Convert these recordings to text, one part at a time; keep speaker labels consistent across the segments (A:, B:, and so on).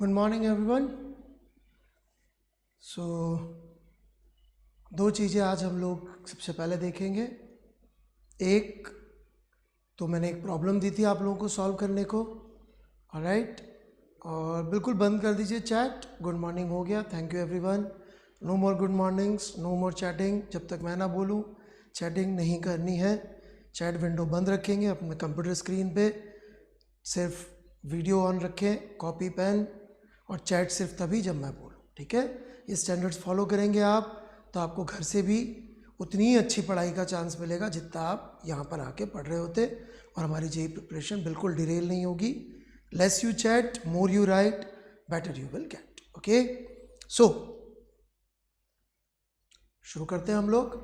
A: Good morning everyone. सो दो चीज़ें आज हम लोग सबसे पहले देखेंगे। एक तो मैंने एक प्रॉब्लम दी थी आप लोगों को सॉल्व करने को, ऑलराइट। और बिल्कुल बंद कर दीजिए चैट। गुड मॉर्निंग हो गया, thank you everyone. No more good mornings, no more chatting. जब तक मैं ना बोलूँ चैटिंग नहीं करनी है। चैट विंडो बंद रखेंगे अपने कंप्यूटर स्क्रीन पे, सिर्फ वीडियो ऑन रखें, कॉपी पेन, और चैट सिर्फ तभी जब मैं बोलूँ, ठीक है। ये स्टैंडर्ड्स फॉलो करेंगे आप तो आपको घर से भी उतनी ही अच्छी पढ़ाई का चांस मिलेगा जितना आप यहाँ पर आके पढ़ रहे होते। और हमारी जेई प्रिपरेशन बिल्कुल डिरेल नहीं होगी। Less you chat, more you write, better you will get. Okay, so शुरू करते हैं हम लोग।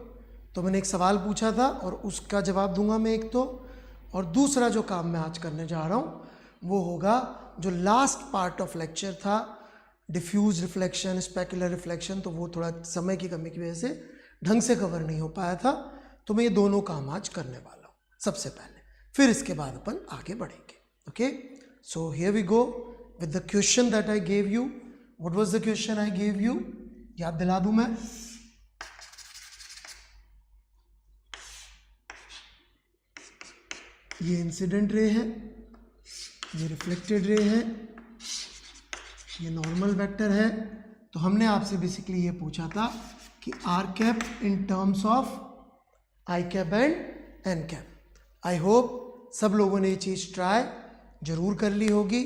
A: तो मैंने एक सवाल पूछा था और उसका जवाब दूंगा मैं एक तो, और दूसरा जो काम मैं आज करने जा रहा हूँ वो होगा जो लास्ट पार्ट ऑफ लेक्चर था, डिफ्यूज रिफ्लेक्शन, स्पेकुलर रिफ्लेक्शन, तो वो थोड़ा समय की कमी की वजह से ढंग से कवर नहीं हो पाया था। तो मैं ये दोनों काम आज करने वाला हूँ सबसे पहले, फिर इसके बाद अपन आगे बढ़ेंगे। Okay, so here we go with the question that I gave you. What was the question I gave you? याद दिला दूं मैं। ये इंसिडेंट रे है, ये रिफ्लेक्टेड रे है, ये नॉर्मल वेक्टर है। तो हमने आपसे बेसिकली ये पूछा था कि r cap in terms of i cap and n cap. I hope सब लोगों ने ये चीज़ ट्राई जरूर कर ली होगी।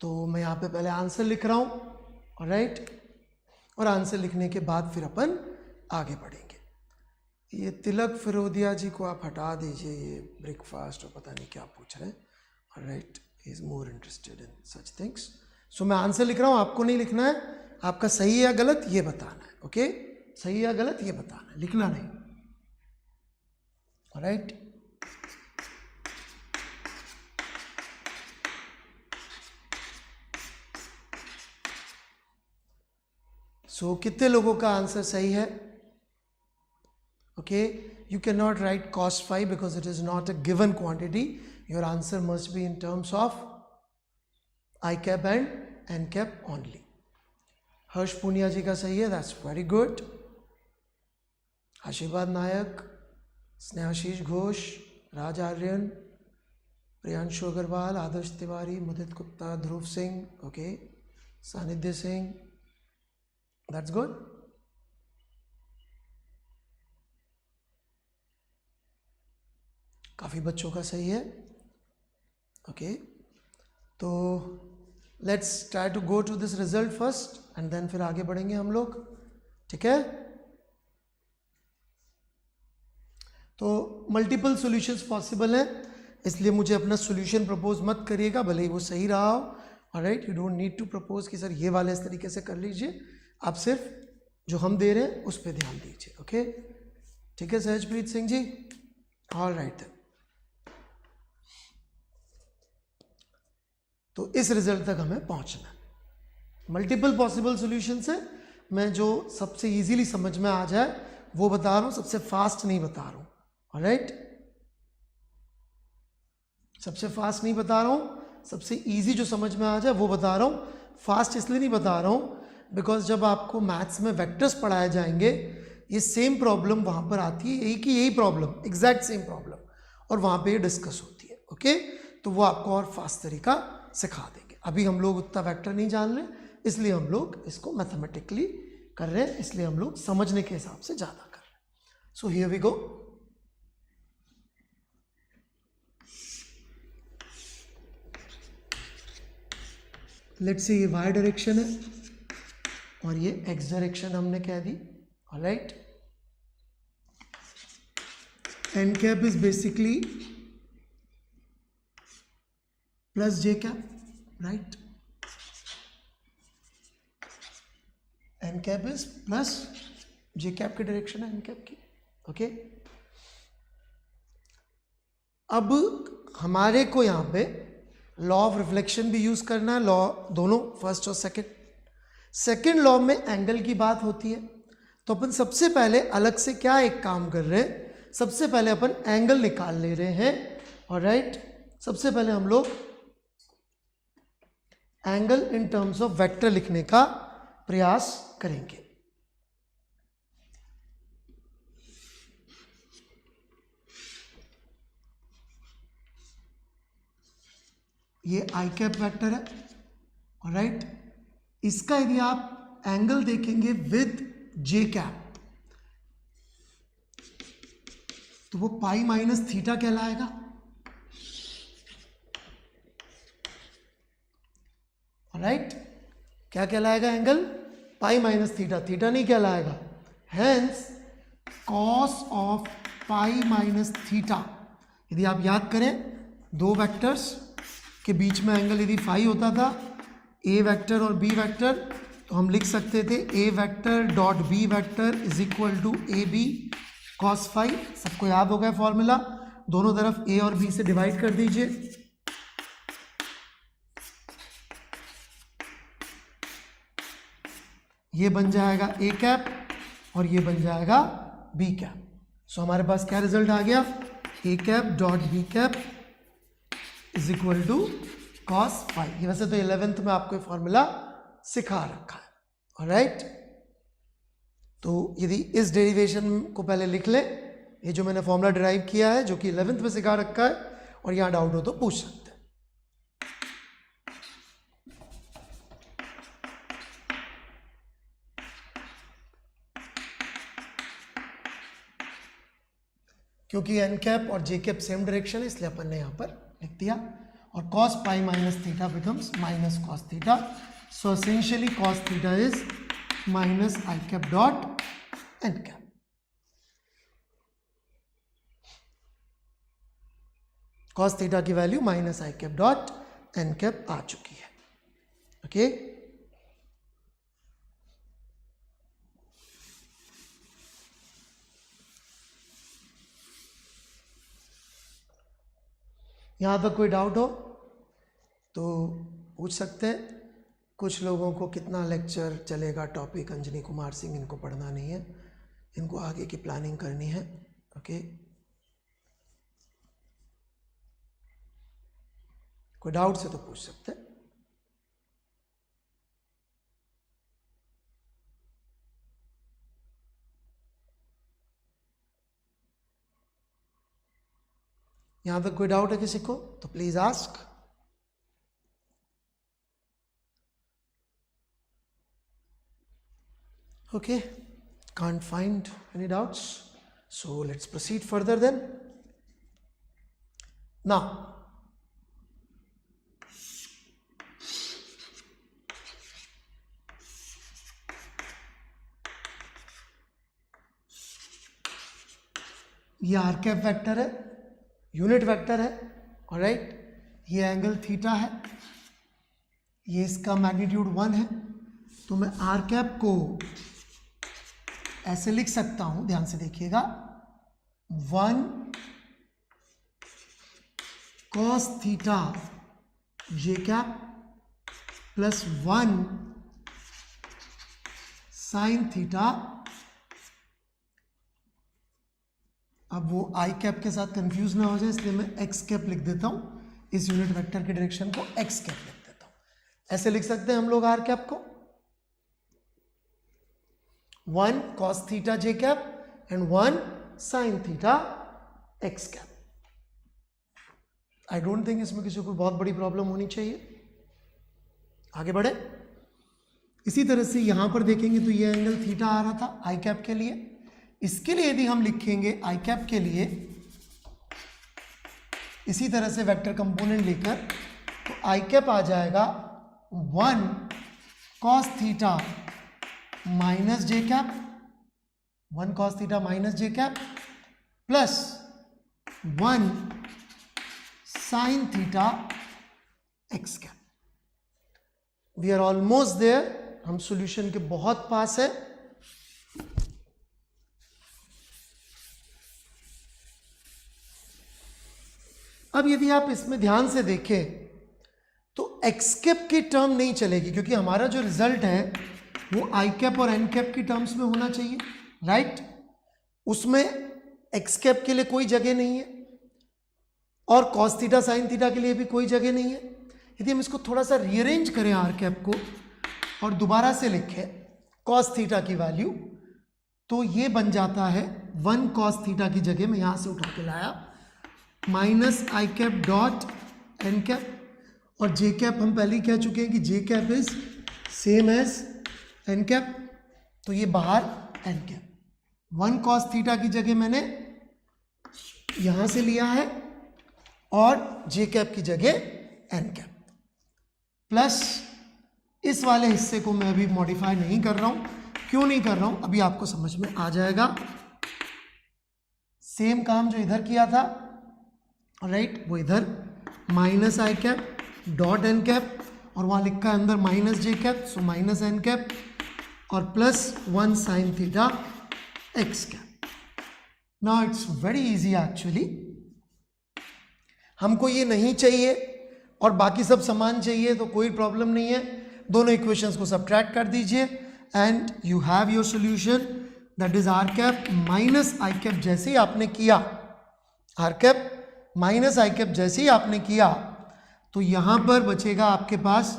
A: तो मैं यहाँ पे पहले आंसर लिख रहा हूँ, ऑलराइट, और आंसर लिखने के बाद फिर अपन आगे बढ़ेंगे। ये तिलक फिरोदिया जी को आप हटा दीजिए, ये ब्रेकफास्ट और पता नहीं क्या पूछ रहे हैं, alright, he is more interested in such things. So मैं आंसर लिख रहा हूँ, आपको नहीं लिखना है, आपका सही है या गलत ये बताना है। ओके, सही या गलत ये बताना है, लिखना नहीं, ऑलराइट। सो कितने लोगों का आंसर सही है? Okay, you cannot write cos phi because it is not a given quantity. Your answer must be in terms of I cap and n cap only. हर्ष पुनिया जी का सही है, that's very good. आशीर्वाद नायक, स्नेहाशीष घोष, राज आर्यन, प्रियांशु अग्रवाल, आदर्श तिवारी, मुदित गुप्ता, ध्रुव Singh, okay, सानिध्य Singh, that's good. काफ़ी बच्चों का सही है। ओके, तो let's try to go to this result first and then फिर आगे बढ़ेंगे हम लोग, ठीक है। तो मल्टीपल सॉल्यूशंस पॉसिबल हैं, इसलिए मुझे अपना सॉल्यूशन प्रपोज मत करिएगा, भले ही वो सही रहा हो, alright. You don't need to propose कि सर ये वाले इस तरीके से कर लीजिए, आप सिर्फ जो हम दे रहे हैं उस पर ध्यान दीजिए। ओके, ठीक है सहजप्रीत सिंह जी, ऑलराइट। तो इस रिजल्ट तक हमें पहुंचना है। मल्टीपल पॉसिबल सॉल्यूशन से मैं जो सबसे इजीली समझ में आ जाए वो बता रहा हूं, सबसे फास्ट नहीं बता रहा हूं, ऑलराइट। सबसे फास्ट नहीं बता रहा हूं, सबसे इजी जो समझ में आ जाए वो बता रहा हूं। फास्ट इसलिए नहीं बता रहा हूं बिकॉज जब आपको मैथ्स में वेक्टर्स पढ़ाए जाएंगे ये सेम प्रॉब्लम वहां पर आती है, यही प्रॉब्लम, एग्जैक्ट सेम प्रॉब्लम, और वहां पे डिस्कस होती है। ओके, तो वो आपको और फास्ट तरीका सिखा देंगे। अभी हम लोग उतना वेक्टर नहीं जान रहे, इसलिए हम लोग इसको मैथमेटिकली कर रहे हैं, इसलिए हम लोग समझने के हिसाब से ज़्यादा कर रहे हैं। So here we go. Let's say ये वाई डायरेक्शन है और ये एक्स डायरेक्शन हमने कह दी, alright. N cap is basically plus J cap, right. N cap is plus J cap की डायरेक्शन है एन कैप की। ओके, अब हमारे को यहाँ पे लॉ ऑफ रिफ्लेक्शन भी यूज करना है, लॉ दोनों, फर्स्ट और सेकंड लॉ में एंगल की बात होती है। तो अपन सबसे पहले अलग से क्या एक काम कर रहे हैं, सबसे पहले अपन एंगल निकाल ले रहे हैं, ऑलराइट। सबसे पहले हम लोग angle in terms of vector लिखने का प्रयास करेंगे। ये आई कैप वेक्टर है, राइट। इसका यदि आप एंगल देखेंगे विद जे कैप तो वो पाई माइनस थीटा कहलाएगा, राइट। क्या कहलाएगा एंगल? पाई माइनस थीटा, थीटा नहीं कहलाएगा। Hence cos of pi minus theta, यदि आप याद करें दो वेक्टर्स के बीच में एंगल यदि फाई होता था, ए वेक्टर और बी वेक्टर, तो हम लिख सकते थे A vector dot B vector is equal to A B cos phi. सबको याद हो गया फॉर्मूला, दोनों तरफ ए और बी से डिवाइड कर दीजिए। ये बन जाएगा ए कैप और ये बन जाएगा बी कैप। सो हमारे पास क्या रिजल्ट आ गया? A cap dot B cap is equal to cos phi. ये वैसे तो 11th में आपको फॉर्मूला सिखा रखा है, ऑलराइट। तो यदि इस डेरिवेशन को पहले लिख लें, ये जो मैंने फॉर्मूला डिराइव किया है जो कि 11th में सिखा रखा है, और यहाँ डाउट हो तो पूछ सकते हैं। क्योंकि एन कैप और जे कैप सेम डायरेक्शन है इसलिए अपन ने यहाँ पर लिख दिया। और cos pi minus theta becomes minus cos theta. So essentially cos theta is minus I cap dot N cap. cos theta की वैल्यू माइनस आई कैप डॉट एन कैप आ चुकी है, ओके। यहाँ तक कोई डाउट हो तो पूछ सकते हैं। कुछ लोगों को कितना लेक्चर चलेगा टॉपिक अंजनी कुमार सिंह, इनको पढ़ना नहीं है, इनको आगे की प्लानिंग करनी है, ओके। कोई डाउट से तो पूछ सकते हैं। यहाँ तक कोई डाउट है किसी को तो please ask. Okay, can't find any doubts, so let's proceed further then. Now ये आर कैप वेक्टर है, यूनिट वेक्टर है, ऑलराइट। ये एंगल थीटा है, ये इसका मैग्नीट्यूड 1 है। तो मैं आर कैप को ऐसे लिख सकता हूं, ध्यान से देखिएगा, 1 cos थीटा जे कैप प्लस 1 साइन थीटा। अब वो आई कैप के साथ कंफ्यूज ना हो जाए इसलिए मैं एक्स कैप लिख देता हूं, इस यूनिट वेक्टर के डायरेक्शन को एक्स कैप लिख देता हूं। ऐसे लिख सकते हैं हम लोग आर कैप को 1 cos theta J cap and 1 sine theta x cap. I don't think इसमें किसी को बहुत बड़ी प्रॉब्लम होनी चाहिए। आगे बढ़े। इसी तरह से यहां पर देखेंगे तो ये एंगल थीटा आ रहा था आई कैप के लिए। इसके लिए यदि हम लिखेंगे आई कैप के लिए इसी तरह से वेक्टर कंपोनेंट लेकर, तो आई कैप आ जाएगा 1 cos theta minus J cap, 1 cos theta minus J cap plus 1 sine theta x cap. We are almost there, हम सॉल्यूशन के बहुत पास है। अब यदि आप इसमें ध्यान से देखें तो एक्स कैप की टर्म नहीं चलेगी, क्योंकि हमारा जो रिजल्ट है वो आई कैप और एन कैप की टर्म्स में होना चाहिए, राइट। उसमें एक्स कैप के लिए कोई जगह नहीं है और कॉस थीटा साइन थीटा के लिए भी कोई जगह नहीं है। यदि हम इसको थोड़ा सा रीअरेंज करें आर कैप को और दोबारा से लिखें कॉस थीटा की वैल्यू, तो ये बन जाता है 1 कॉस थीटा की जगह मैं यहाँ से उठा के लाया माइनस आई कैप डॉट एन कैप, और जे कैप हम पहले ही कह चुके हैं कि J cap is same as N cap, तो ये बाहर एन कैप। 1 कॉस थीटा की जगह मैंने यहां से लिया है और जे कैप की जगह एन कैप, प्लस इस वाले हिस्से को मैं अभी मॉडिफाई नहीं कर रहा हूं। क्यों नहीं कर रहा हूं अभी आपको समझ में आ जाएगा। सेम काम जो इधर किया था राइट, वो इधर माइनस आई कैप डॉट एन कैप, और वहां लिखा है अंदर माइनस जे cap, so minus N cap और plus 1 sine theta x cap. Now it's very easy actually, हमको ये नहीं चाहिए और बाकी सब समान चाहिए तो कोई प्रॉब्लम नहीं है, दोनों इक्वेशंस को सब्ट्रैक्ट कर दीजिए and you have your solution, that is r cap minus I cap. जैसे ही आपने किया आर कैप माइनस आई कैप, जैसे ही आपने किया तो यहां पर बचेगा आपके पास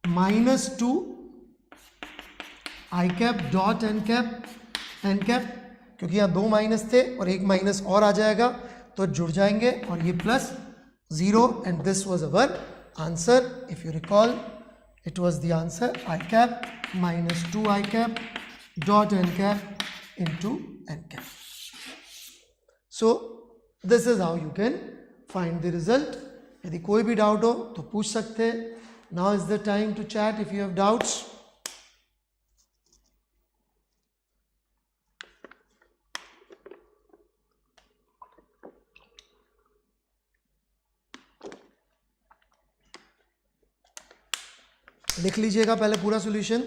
A: -2 i cap dot N cap, क्योंकि यहाँ 2 माइनस थे और एक माइनस और आ जाएगा तो जुड़ जाएंगे, और ये plus 0 and this was our answer. If you recall it was the answer I cap minus 2 I cap dot n cap into n cap. So this is how you can find the result. यदि कोई भी doubt हो तो पूछ सकते हैं. Now is the time to chat if you have doubts. लिख लीजिएगा पहले पूरा solution.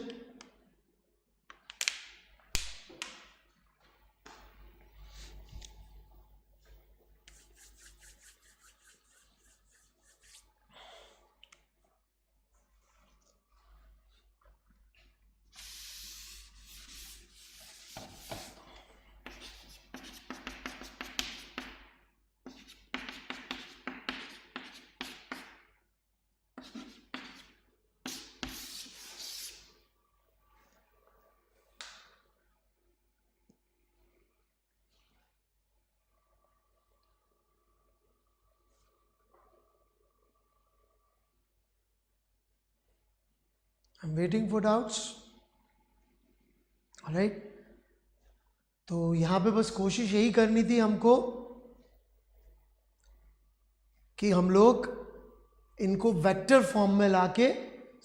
A: I'm waiting for doubts. All right. तो यहाँ पे बस कोशिश यही करनी थी हमको कि हम लोग इनको वेक्टर फॉर्म में लाके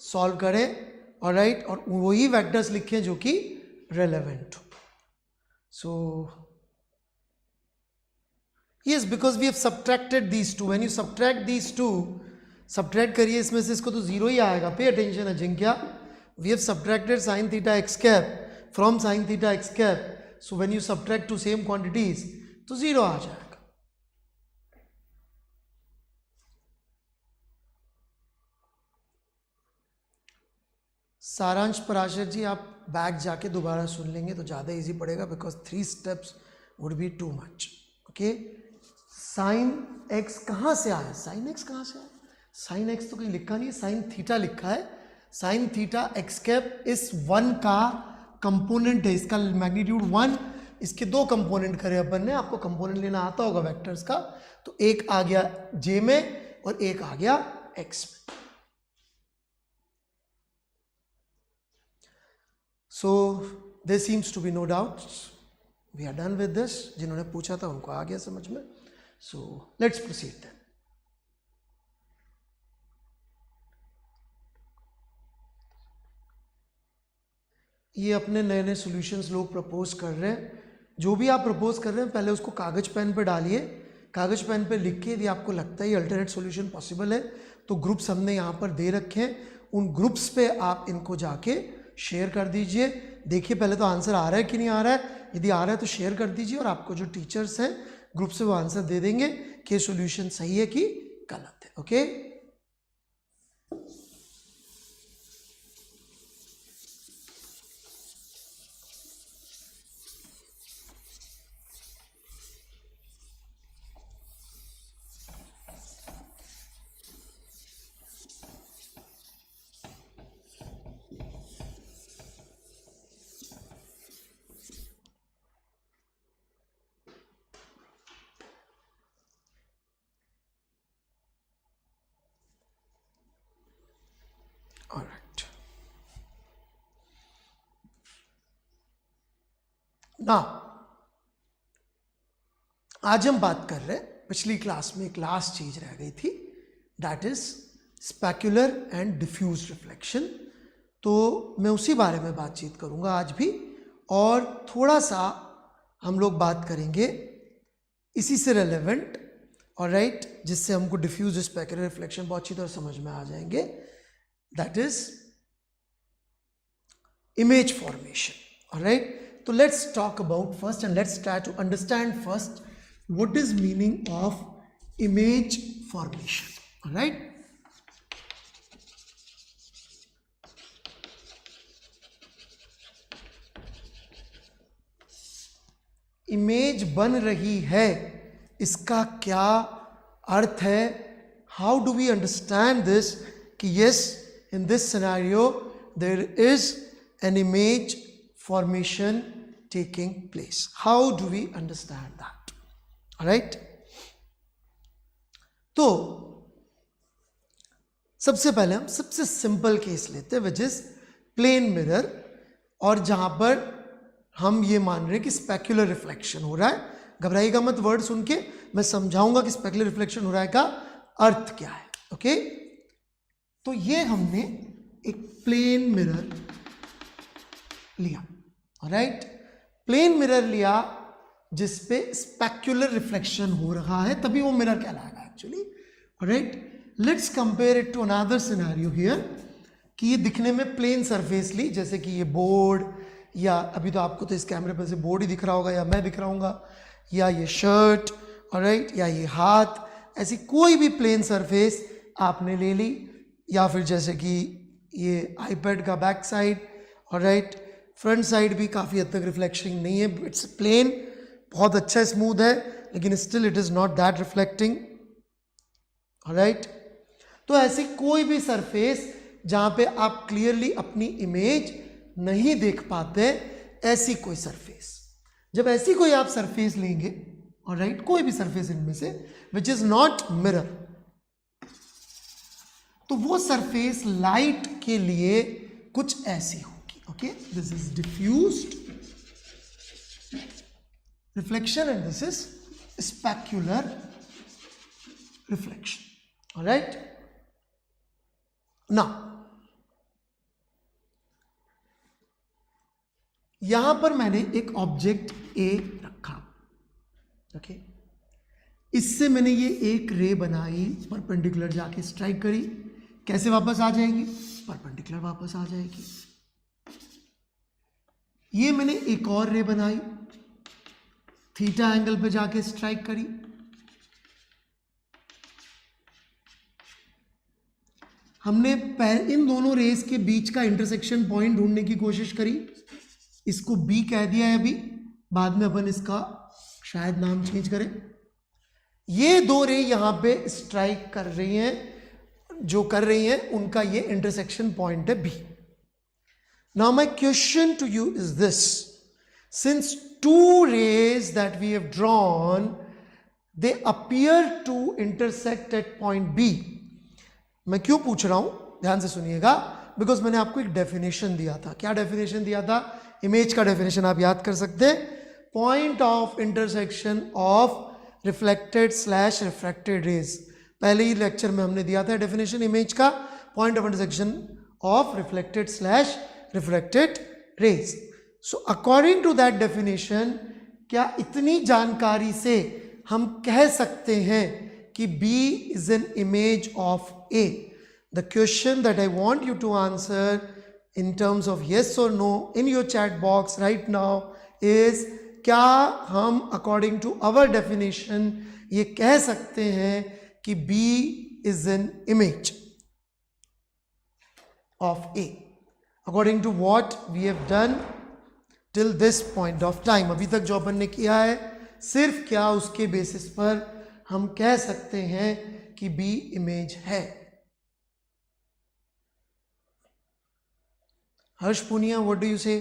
A: सॉल्व करें. All right. और वही वेक्टर्स लिखें जो कि रेलेवेंट हो. So yes, because we have subtracted these two. When you subtract these two, subtract करिए इसमें से, इसको तो जीरो ही आएगा. Pay attention Ajinkya. We have subtracted sine theta x cap from sine theta x cap. So when you subtract two same quantities तो zero आ जाएगा. सारांश पराशर जी, आप बैक जाके दोबारा सुन लेंगे तो ज़्यादा इजी पड़ेगा, because 3 steps would be too much. Okay. Sine x कहाँ से आया? साइन एक्स कहाँ से आया? साइन एक्स तो कहीं लिखा नहीं है, साइन थीटा लिखा है. साइन थीटा एक्स कैप इस 1 का कंपोनेंट है, इसका मैग्नीट्यूड 1. इसके 2 कंपोनेंट करे अपन ने. आपको कंपोनेंट लेना आता होगा वेक्टर्स का. तो एक आ गया जे में और एक आ गया एक्स में. So there seems to be no doubts. We are done with this. जिन्होंने पूछा था उनको आ गया समझ में. So let's proceed then. ये अपने नए नए सॉल्यूशंस लोग प्रपोज कर रहे हैं. जो भी आप प्रपोज कर रहे हैं पहले उसको कागज पेन पे डालिए. कागज पेन पे लिख के यदि आपको लगता है ये अल्टरनेट सॉल्यूशन पॉसिबल है तो ग्रुप्स हमने यहाँ पर दे रखे हैं. उन ग्रुप्स पे आप इनको जाके शेयर कर दीजिए. देखिए पहले तो आंसर आ रहा है कि नहीं आ रहा है. यदि आ रहा है तो शेयर कर दीजिए और आपको जो टीचर्स हैं ग्रुप से वो आंसर दे देंगे कि सॉल्यूशन सही है कि गलत है. ओके. ऑलराइट, ना आज हम बात कर रहे हैं, पिछली क्लास में एक लास्ट चीज रह गई थी, that is specular and diffuse reflection. तो मैं उसी बारे में बातचीत करूंगा आज भी, और थोड़ा सा हम लोग बात करेंगे इसी से रेलेवेंट, ऑलराइट, जिससे हमको डिफ्यूज स्पेक्युलर रिफ्लेक्शन बहुत अच्छी तरह समझ में आ जाएंगे, that is image formation. Alright, तो let's talk about first and let's try to understand first what is meaning of image formation. All right, image बन रही है, इसका क्या अर्थ है? How do we understand this कि yes, in this scenario there is an image formation taking place? How do we understand that? Right, तो सबसे पहले हम सबसे सिंपल केस लेते हैं, विच इज प्लेन मिरर, और जहां पर हम ये मान रहे हैं कि स्पेक्युलर रिफ्लेक्शन हो रहा है। घबराइएगा मत, वर्ड सुन के मैं समझाऊंगा कि स्पेक्युलर रिफ्लेक्शन हो रहा है का अर्थ क्या है। ओके, तो ये हमने एक प्लेन मिरर लिया, राइट, प्लेन मिरर लिया जिसपे स्पेक्युलर रिफ्लेक्शन हो रहा है, तभी वो मिरर कहलाएगा actually. Right, let's compare it to another scenario here, कि ये दिखने में प्लेन सरफेस ली, जैसे कि ये बोर्ड, या अभी तो आपको तो इस कैमरे पर से बोर्ड ही दिख रहा होगा, या मैं दिख रहा हूँ, या ये शर्ट, ऑलराइट, या ये हाथ, ऐसी कोई भी प्लेन सरफेस आपने ले ली, या फिर जैसे कि ये आईपैड का back side, alright, front side भी काफ़ी हद तक रिफ्लेक्शन नहीं है, इट्स प्लेन, बहुत अच्छा स्मूथ है, लेकिन still it is not that reflecting. Alright, तो ऐसी कोई भी सरफेस जहां पे आप क्लियरली अपनी इमेज नहीं देख पाते, ऐसी कोई सरफेस, जब ऐसी कोई आप सरफेस लेंगे, ऑलराइट, कोई भी सरफेस इनमें से विच इज नॉट मिरर, तो वो सरफेस लाइट के लिए कुछ ऐसी होगी। Okay, this is diffused reflection and this is specular reflection. All right, now यहां पर मैंने एक ऑब्जेक्ट ए रखा, ओके, इससे मैंने ये एक रे बनाई, परपेंडिकुलर जाके स्ट्राइक करी, कैसे वापस आ जाएगी? परपेंडिकुलर वापस आ जाएगी। ये मैंने एक और रे बनाई, थीटा एंगल पे जाके स्ट्राइक करी, हमने इन दोनों रेस के बीच का इंटरसेक्शन पॉइंट ढूंढने की कोशिश करी, इसको बी कह दिया है अभी, बाद में अपन इसका शायद नाम चेंज करें। ये दो रे यहां पे स्ट्राइक कर रही हैं, जो कर रही हैं उनका ये इंटरसेक्शन पॉइंट है B. Now my question to you is this, since two rays that we have drawn, they appear to intersect at point B. मैं क्यों पूछ रहा हूं, ध्यान से सुनिएगा, बिकॉज मैंने आपको एक डेफिनेशन दिया था। क्या डेफिनेशन दिया था? इमेज का डेफिनेशन आप याद कर सकते हैं, point of intersection of reflected slash refracted rays. पहले ही लेक्चर में हमने दिया था डेफिनेशन इमेज का, point of intersection of reflected slash refracted rays. So according to that definition, क्या इतनी जानकारी से हम कह सकते हैं कि B is an image of A? The question that I want you to answer in terms of yes or no in your chat box right now is, क्या हम according to our definition ये कह सकते हैं कि B is an image of A according to what we have done till this point of time? अभी तक जो अपन ने किया है, सिर्फ क्या उसके बेसिस पर हम कह सकते हैं कि बी इमेज है? हर्ष पुनिया, व्हाट डू यू से?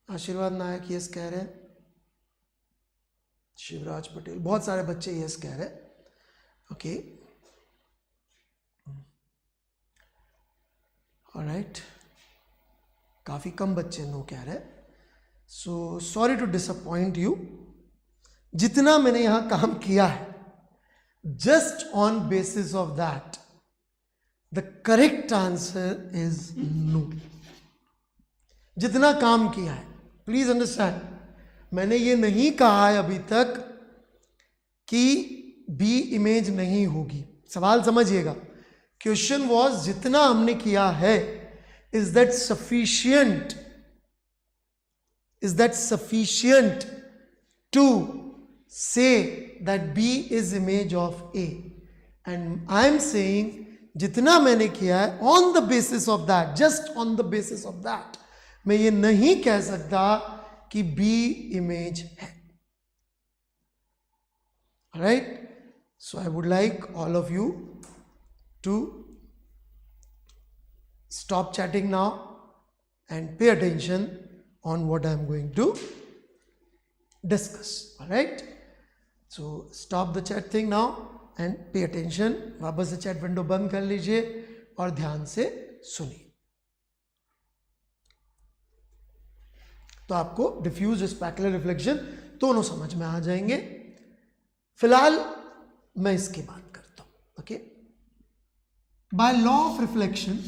A: आशीर्वाद नायक यस कह रहे हैं। शिवराज पटेल, बहुत सारे बच्चे यस कह रहे हैं. ओके, ऑलराइट, काफी कम बच्चे नो कह रहे हैं. So sorry to disappoint you. जितना मैंने यहां काम किया है, just on basis of that the correct answer is no. जितना काम किया है, प्लीज अंडरस्टैंड, मैंने ये नहीं कहा है अभी तक कि बी इमेज नहीं होगी. सवाल समझिएगा. क्वेश्चन वॉज जितना हमने किया है, is that sufficient to say that B is image of A, and I am saying जितना मैंने किया है, on the basis of that, just on the basis of that, मैं ये नहीं कह सकता कि B image है. Alright, so I would like all of you to stop chatting now and pay attention on what I am going to discuss. Alright, so stop the chat thing now and pay attention. वापस से chat window बंद कर लीजिए और ध्यान से सुनिए. तो आपको डिफ्यूज स्पेकुलर रिफ्लेक्शन दोनों समझ में आ जाएंगे. फिलहाल मैं इसकी बात करता हूं. Okay, by law of reflection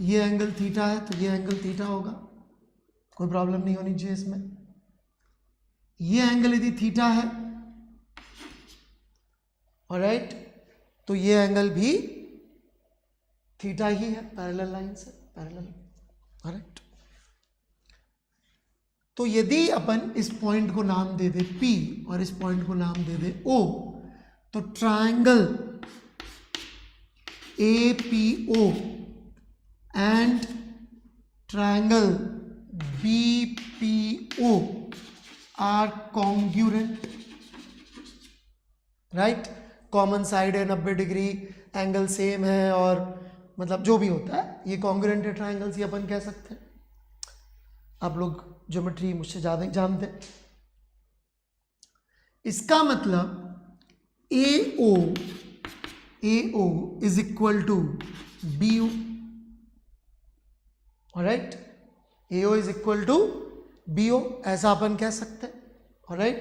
A: ये एंगल थीटा है तो ये एंगल थीटा होगा, कोई प्रॉब्लम नहीं होनी चाहिए इसमें. ये एंगल यदि थीटा है, ऑलराइट, तो ये एंगल भी थीटा ही है, पैरेलल लाइन से पैरेलल. ऑलराइट, तो यदि अपन इस पॉइंट को नाम दे दे P और इस पॉइंट को नाम दे दे O, तो triangle APO and triangle BPO are congruent. Right, common side है 90 डिग्री, एंगल सेम है, और मतलब जो भी होता है ये कॉन्ग्रुएंट ट्रायंगल्स ही अपन कह सकते हैं. आप लोग ज्योमेट्री मुझसे ज़्यादा ही जानते हैं. इसका मतलब AO is equal to BO. Alright, AO is equal to BO, ऐसा अपन कह सकते हैं. ऑलराइट,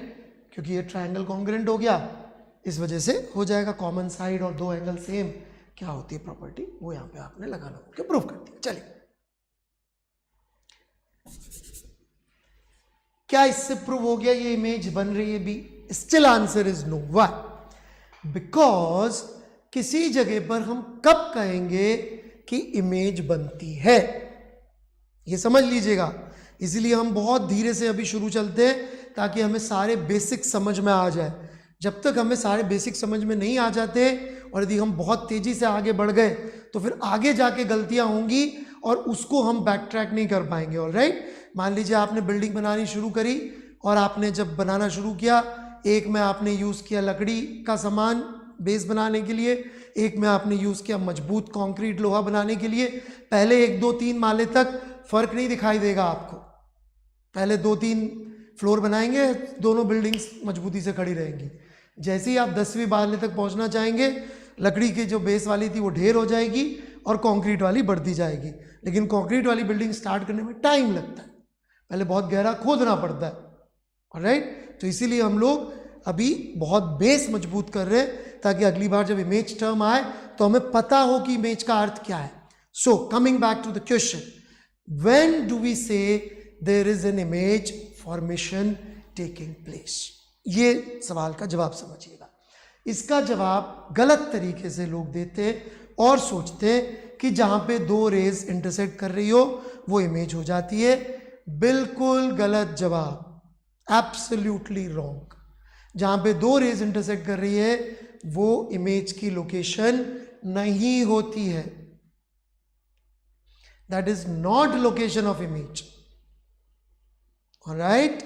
A: क्योंकि ये ट्रायंगल कॉन्ग्रुएंट हो गया, इस वजह से हो जाएगा. कॉमन साइड और दो एंगल सेम, क्या होती है प्रॉपर्टी, वो यहां पे आपने लगाना होगा, प्रूफ कर दिया. चलिए, क्या इससे प्रूव हो गया ये इमेज बन रही है B? Still answer is no. Why? Because किसी जगह पर हम कब कहेंगे कि इमेज बनती है, ये समझ लीजिएगा. इसीलिए हम बहुत धीरे से अभी शुरू चलते हैं ताकि हमें सारे बेसिक समझ में आ जाए. जब तक हमें सारे बेसिक समझ में नहीं आ जाते और यदि हम बहुत तेजी से आगे बढ़ गए तो फिर आगे जाके गलतियां होंगी और उसको हम बैक ट्रैक नहीं कर पाएंगे. ऑलराइट, मान लीजिए आपने बिल्डिंग बनानी शुरू करी और आपने जब बनाना शुरू किया, एक में आपने यूज़ किया लकड़ी का सामान बेस बनाने के लिए, एक में आपने यूज़ किया मजबूत कंक्रीट लोहा बनाने के लिए. पहले 1 2 3 माले तक फर्क नहीं दिखाई देगा आपको. पहले 2 3 फ्लोर बनाएंगे, दोनों बिल्डिंग्स मजबूती से खड़ी रहेंगी. जैसे ही आप 10वीं माले तक पहुंचना चाहेंगे, लकड़ी की जो बेस वाली थी वो ढेर हो जाएगी और कंक्रीट वाली बढ़ती जाएगी. लेकिन कंक्रीट वाली बिल्डिंग स्टार्ट करने में टाइम लगता है, पहले बहुत गहरा खोदना पड़ता है. ऑलराइट, तो इसीलिए हम लोग अभी बहुत बेस मजबूत कर रहे हैं ताकि अगली बार जब इमेज टर्म आए तो हमें पता हो कि इमेज का अर्थ क्या है. So coming back to the question, when do we say there is an image formation taking place? ये सवाल का जवाब समझिएगा. इसका जवाब गलत तरीके से लोग देते और सोचते कि जहां पे 2 रेज इंटरसेक्ट कर रही हो वो इमेज हो जाती है. बिल्कुल गलत जवाब, एब्सोल्युटली रॉन्ग. जहां पे 2 रेज इंटरसेक्ट कर रही है वो इमेज की लोकेशन नहीं होती है. That is not location of image. Alright,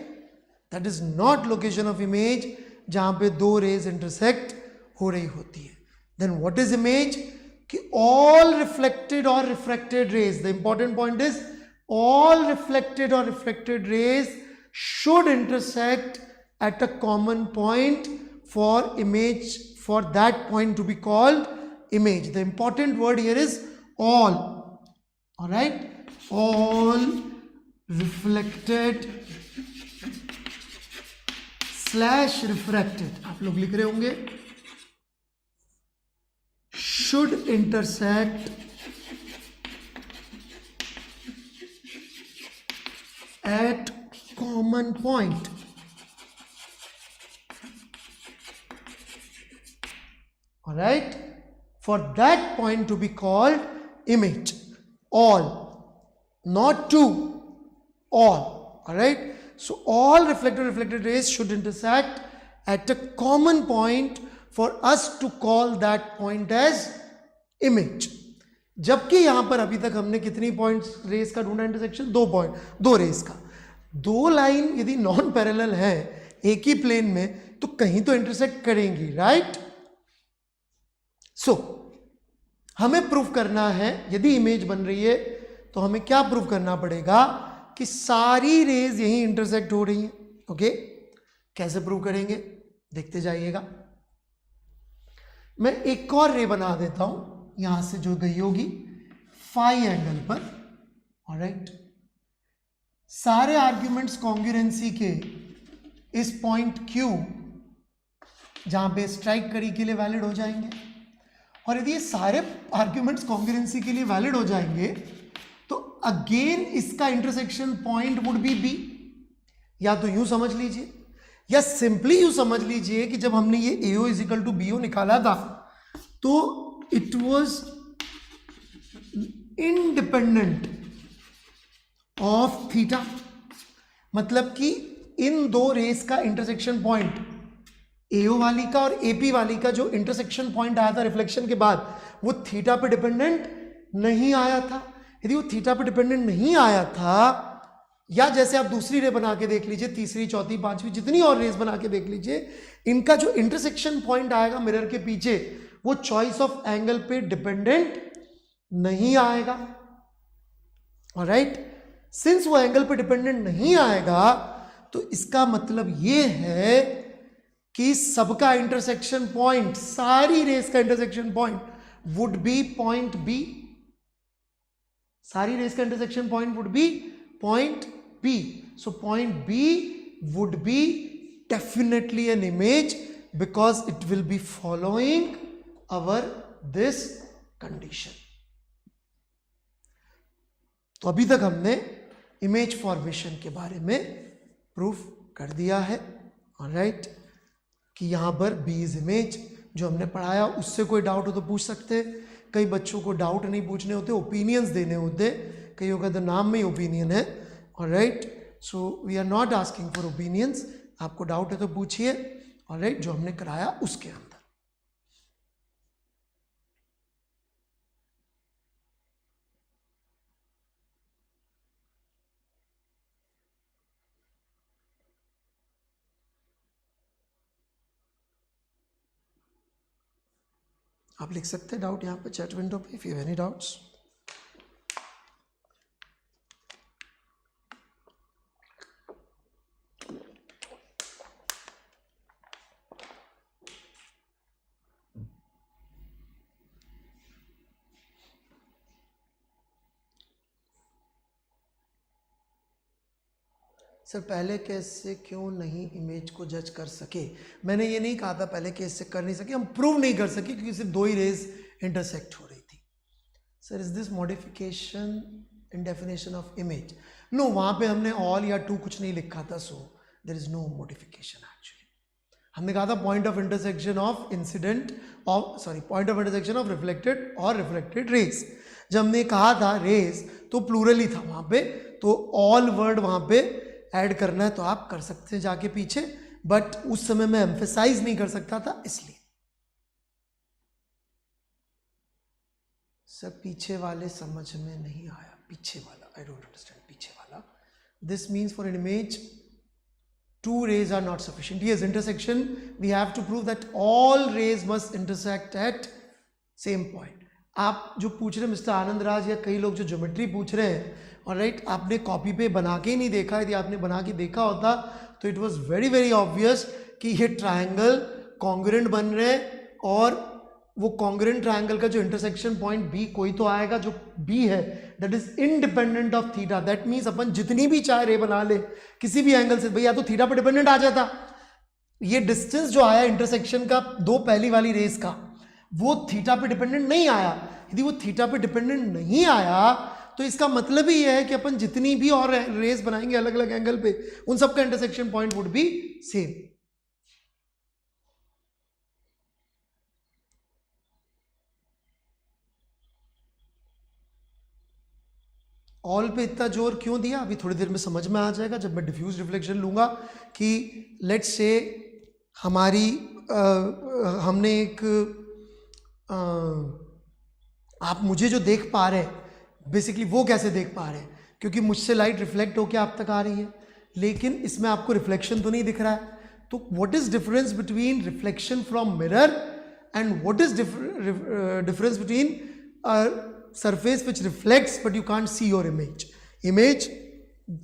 A: that is not location of image जहां पे 2 रेज इंटरसेक्ट हो रही होती है. Then what is image? कि ऑल रिफ्लेक्टेड और refracted rays, the important point is all reflected or refracted rays should intersect at a common point for image, for that point to be called image. The important word here is all. All right, all reflected slash refracted, आप लोग लिख रहे होंगे, should intersect at common point. All right, for that point to be called image. All, not two, all. All right, so all reflected rays should intersect at a common point for us to call that point as image. जबकि यहां पर अभी तक हमने कितनी points race का ढूंढा intersection, 2 point, 2 race का. 2 लाइन यदि नॉन पैरेलल है एक ही प्लेन में तो कहीं तो इंटरसेक्ट करेंगी, राइट. सो हमें प्रूफ करना है, यदि इमेज बन रही है तो हमें क्या प्रूफ करना पड़ेगा कि सारी रेज यहीं इंटरसेक्ट हो रही हैं. ओके, कैसे प्रूव करेंगे देखते जाइएगा. मैं एक और रे बना देता हूं यहां से जो गई होगी फाई एंगल पर. ऑलराइट, सारे आर्ग्यूमेंट्स कॉन्ग्रुएंसी के इस पॉइंट Q जहां पे स्ट्राइक करी के लिए वैलिड हो जाएंगे. और यदि ये सारे आर्ग्यूमेंट्स कॉन्ग्रुएंसी के लिए वैलिड हो जाएंगे तो अगेन इसका intersection point would be B. या तो यूं समझ लीजिए या सिंपली यूं समझ लीजिए कि जब हमने ये AO इजिकल टू BO निकाला था तो it was independent of theta. मतलब कि इन 2 रेस का इंटरसेक्शन पॉइंट AO वाली का और AP वाली का जो इंटरसेक्शन पॉइंट आया था रिफ्लेक्शन के बाद वो थीटा पे डिपेंडेंट नहीं आया था. यदि वो थीटा पे डिपेंडेंट नहीं आया था, या जैसे आप दूसरी रे बना के देख लीजिए, तीसरी, चौथी, पांचवी, जितनी और रेस बना के देख लीजिए, इनका जो इंटरसेक्शन पॉइंट आएगा मिरर के पीछे वो चॉइस ऑफ एंगल पे डिपेंडेंट नहीं आएगा. ऑलराइट, सिंस वो एंगल पे डिपेंडेंट नहीं आएगा तो इसका मतलब ये है कि सबका इंटरसेक्शन पॉइंट, सारी रेस का intersection point would be point B. सारी रेस का intersection point would be point B. So point B would be definitely an image because it will be following our this condition. तो अभी तक हमने image formation के बारे में proof कर दिया है. ऑलराइट, कि यहां पर B इज इमेज जो हमने पढ़ाया. उससे कोई डाउट हो तो पूछ सकते हैं. कई बच्चों को डाउट नहीं पूछने होते, ओपिनियंस देने होते. कईयों का तो नाम में ही ओपिनियन है. Alright, so we are not asking for opinions. आपको डाउट है तो पूछिए. ऑलराइट, जो हमने कराया उसके अंदर. आप लिख सकते हैं डाउट यहाँ पे चैट विंडो पे, if you have any doubts. Sir पहले केस से क्यों नहीं इमेज को जज कर सके? मैंने ये नहीं कहा था पहले केस से कर नहीं सके, हम प्रूव नहीं कर सके क्योंकि सिर्फ 2 ही रेज इंटरसेक्ट हो रही थी. Sir is this modification in definition of image? No, वहां पे हमने ऑल या 2 कुछ नहीं लिखा था, so there is no modification. Actually हमने कहा था point of intersection of incident of point of intersection of reflected और रिफ्लेक्टेड रेज. जब हमने कहा था रेज तो प्लूरल ही था वहां पे, तो ऑल वर्ड वहां पे ऐड करना है तो आप कर सकते हैं जाके पीछे, बट उस समय मैं एम्फेसाइज नहीं कर सकता था इसलिए. सब पीछे वाले समझ में नहीं आया. पीछे वाला, आई डोंट अंडरस्टैंड. पीछे वाला, this means for an image 2 rays are not sufficient. Yes, intersection, we have to prove that all rays must intersect at same point. आप जो पूछ रहे हैं मिस्टर आनंद राज या कई लोग जो ज्योमेट्री पूछ रहे हैं, और राइट आपने कॉपी पे बना के ही नहीं देखा, यदि आपने बना के देखा होता तो it was very very obvious कि ये ट्रायंगल कॉन्ग्रुएंट बन रहे हैं, और वो कॉन्ग्रुएंट ट्रायंगल का जो इंटरसेक्शन पॉइंट बी कोई तो आएगा जो बी है that is independent of theta. That means अपन जितनी भी चाहे रे बना ले किसी भी एंगल से, भैया तो थीटा पर डिपेंडेंट आ जाता। ये डिस्टेंस जो आया इंटरसेक्शन का दो पहली वाली रेस का, वो थीटा पे डिपेंडेंट नहीं आया। यदि वो थीटा पे डिपेंडेंट नहीं आया तो इसका मतलब ही है कि अपन जितनी भी और रेस बनाएंगे अलग अलग एंगल पे, उन सबका intersection point would be same. All पे इतना जोर क्यों दिया, अभी थोड़ी देर में समझ में आ जाएगा जब मैं डिफ्यूज रिफ्लेक्शन लूंगा। कि लेट्स से हमारी हमने एक आप मुझे जो देख पा रहे हैं बेसिकली वो कैसे देख पा रहे हैं, क्योंकि मुझसे लाइट रिफ्लेक्ट होकर आप तक आ रही है, लेकिन इसमें आपको रिफ्लेक्शन तो नहीं दिख रहा है। तो what is difference between reflection from mirror and what is difference between surface which reflects but you can't see your image. Image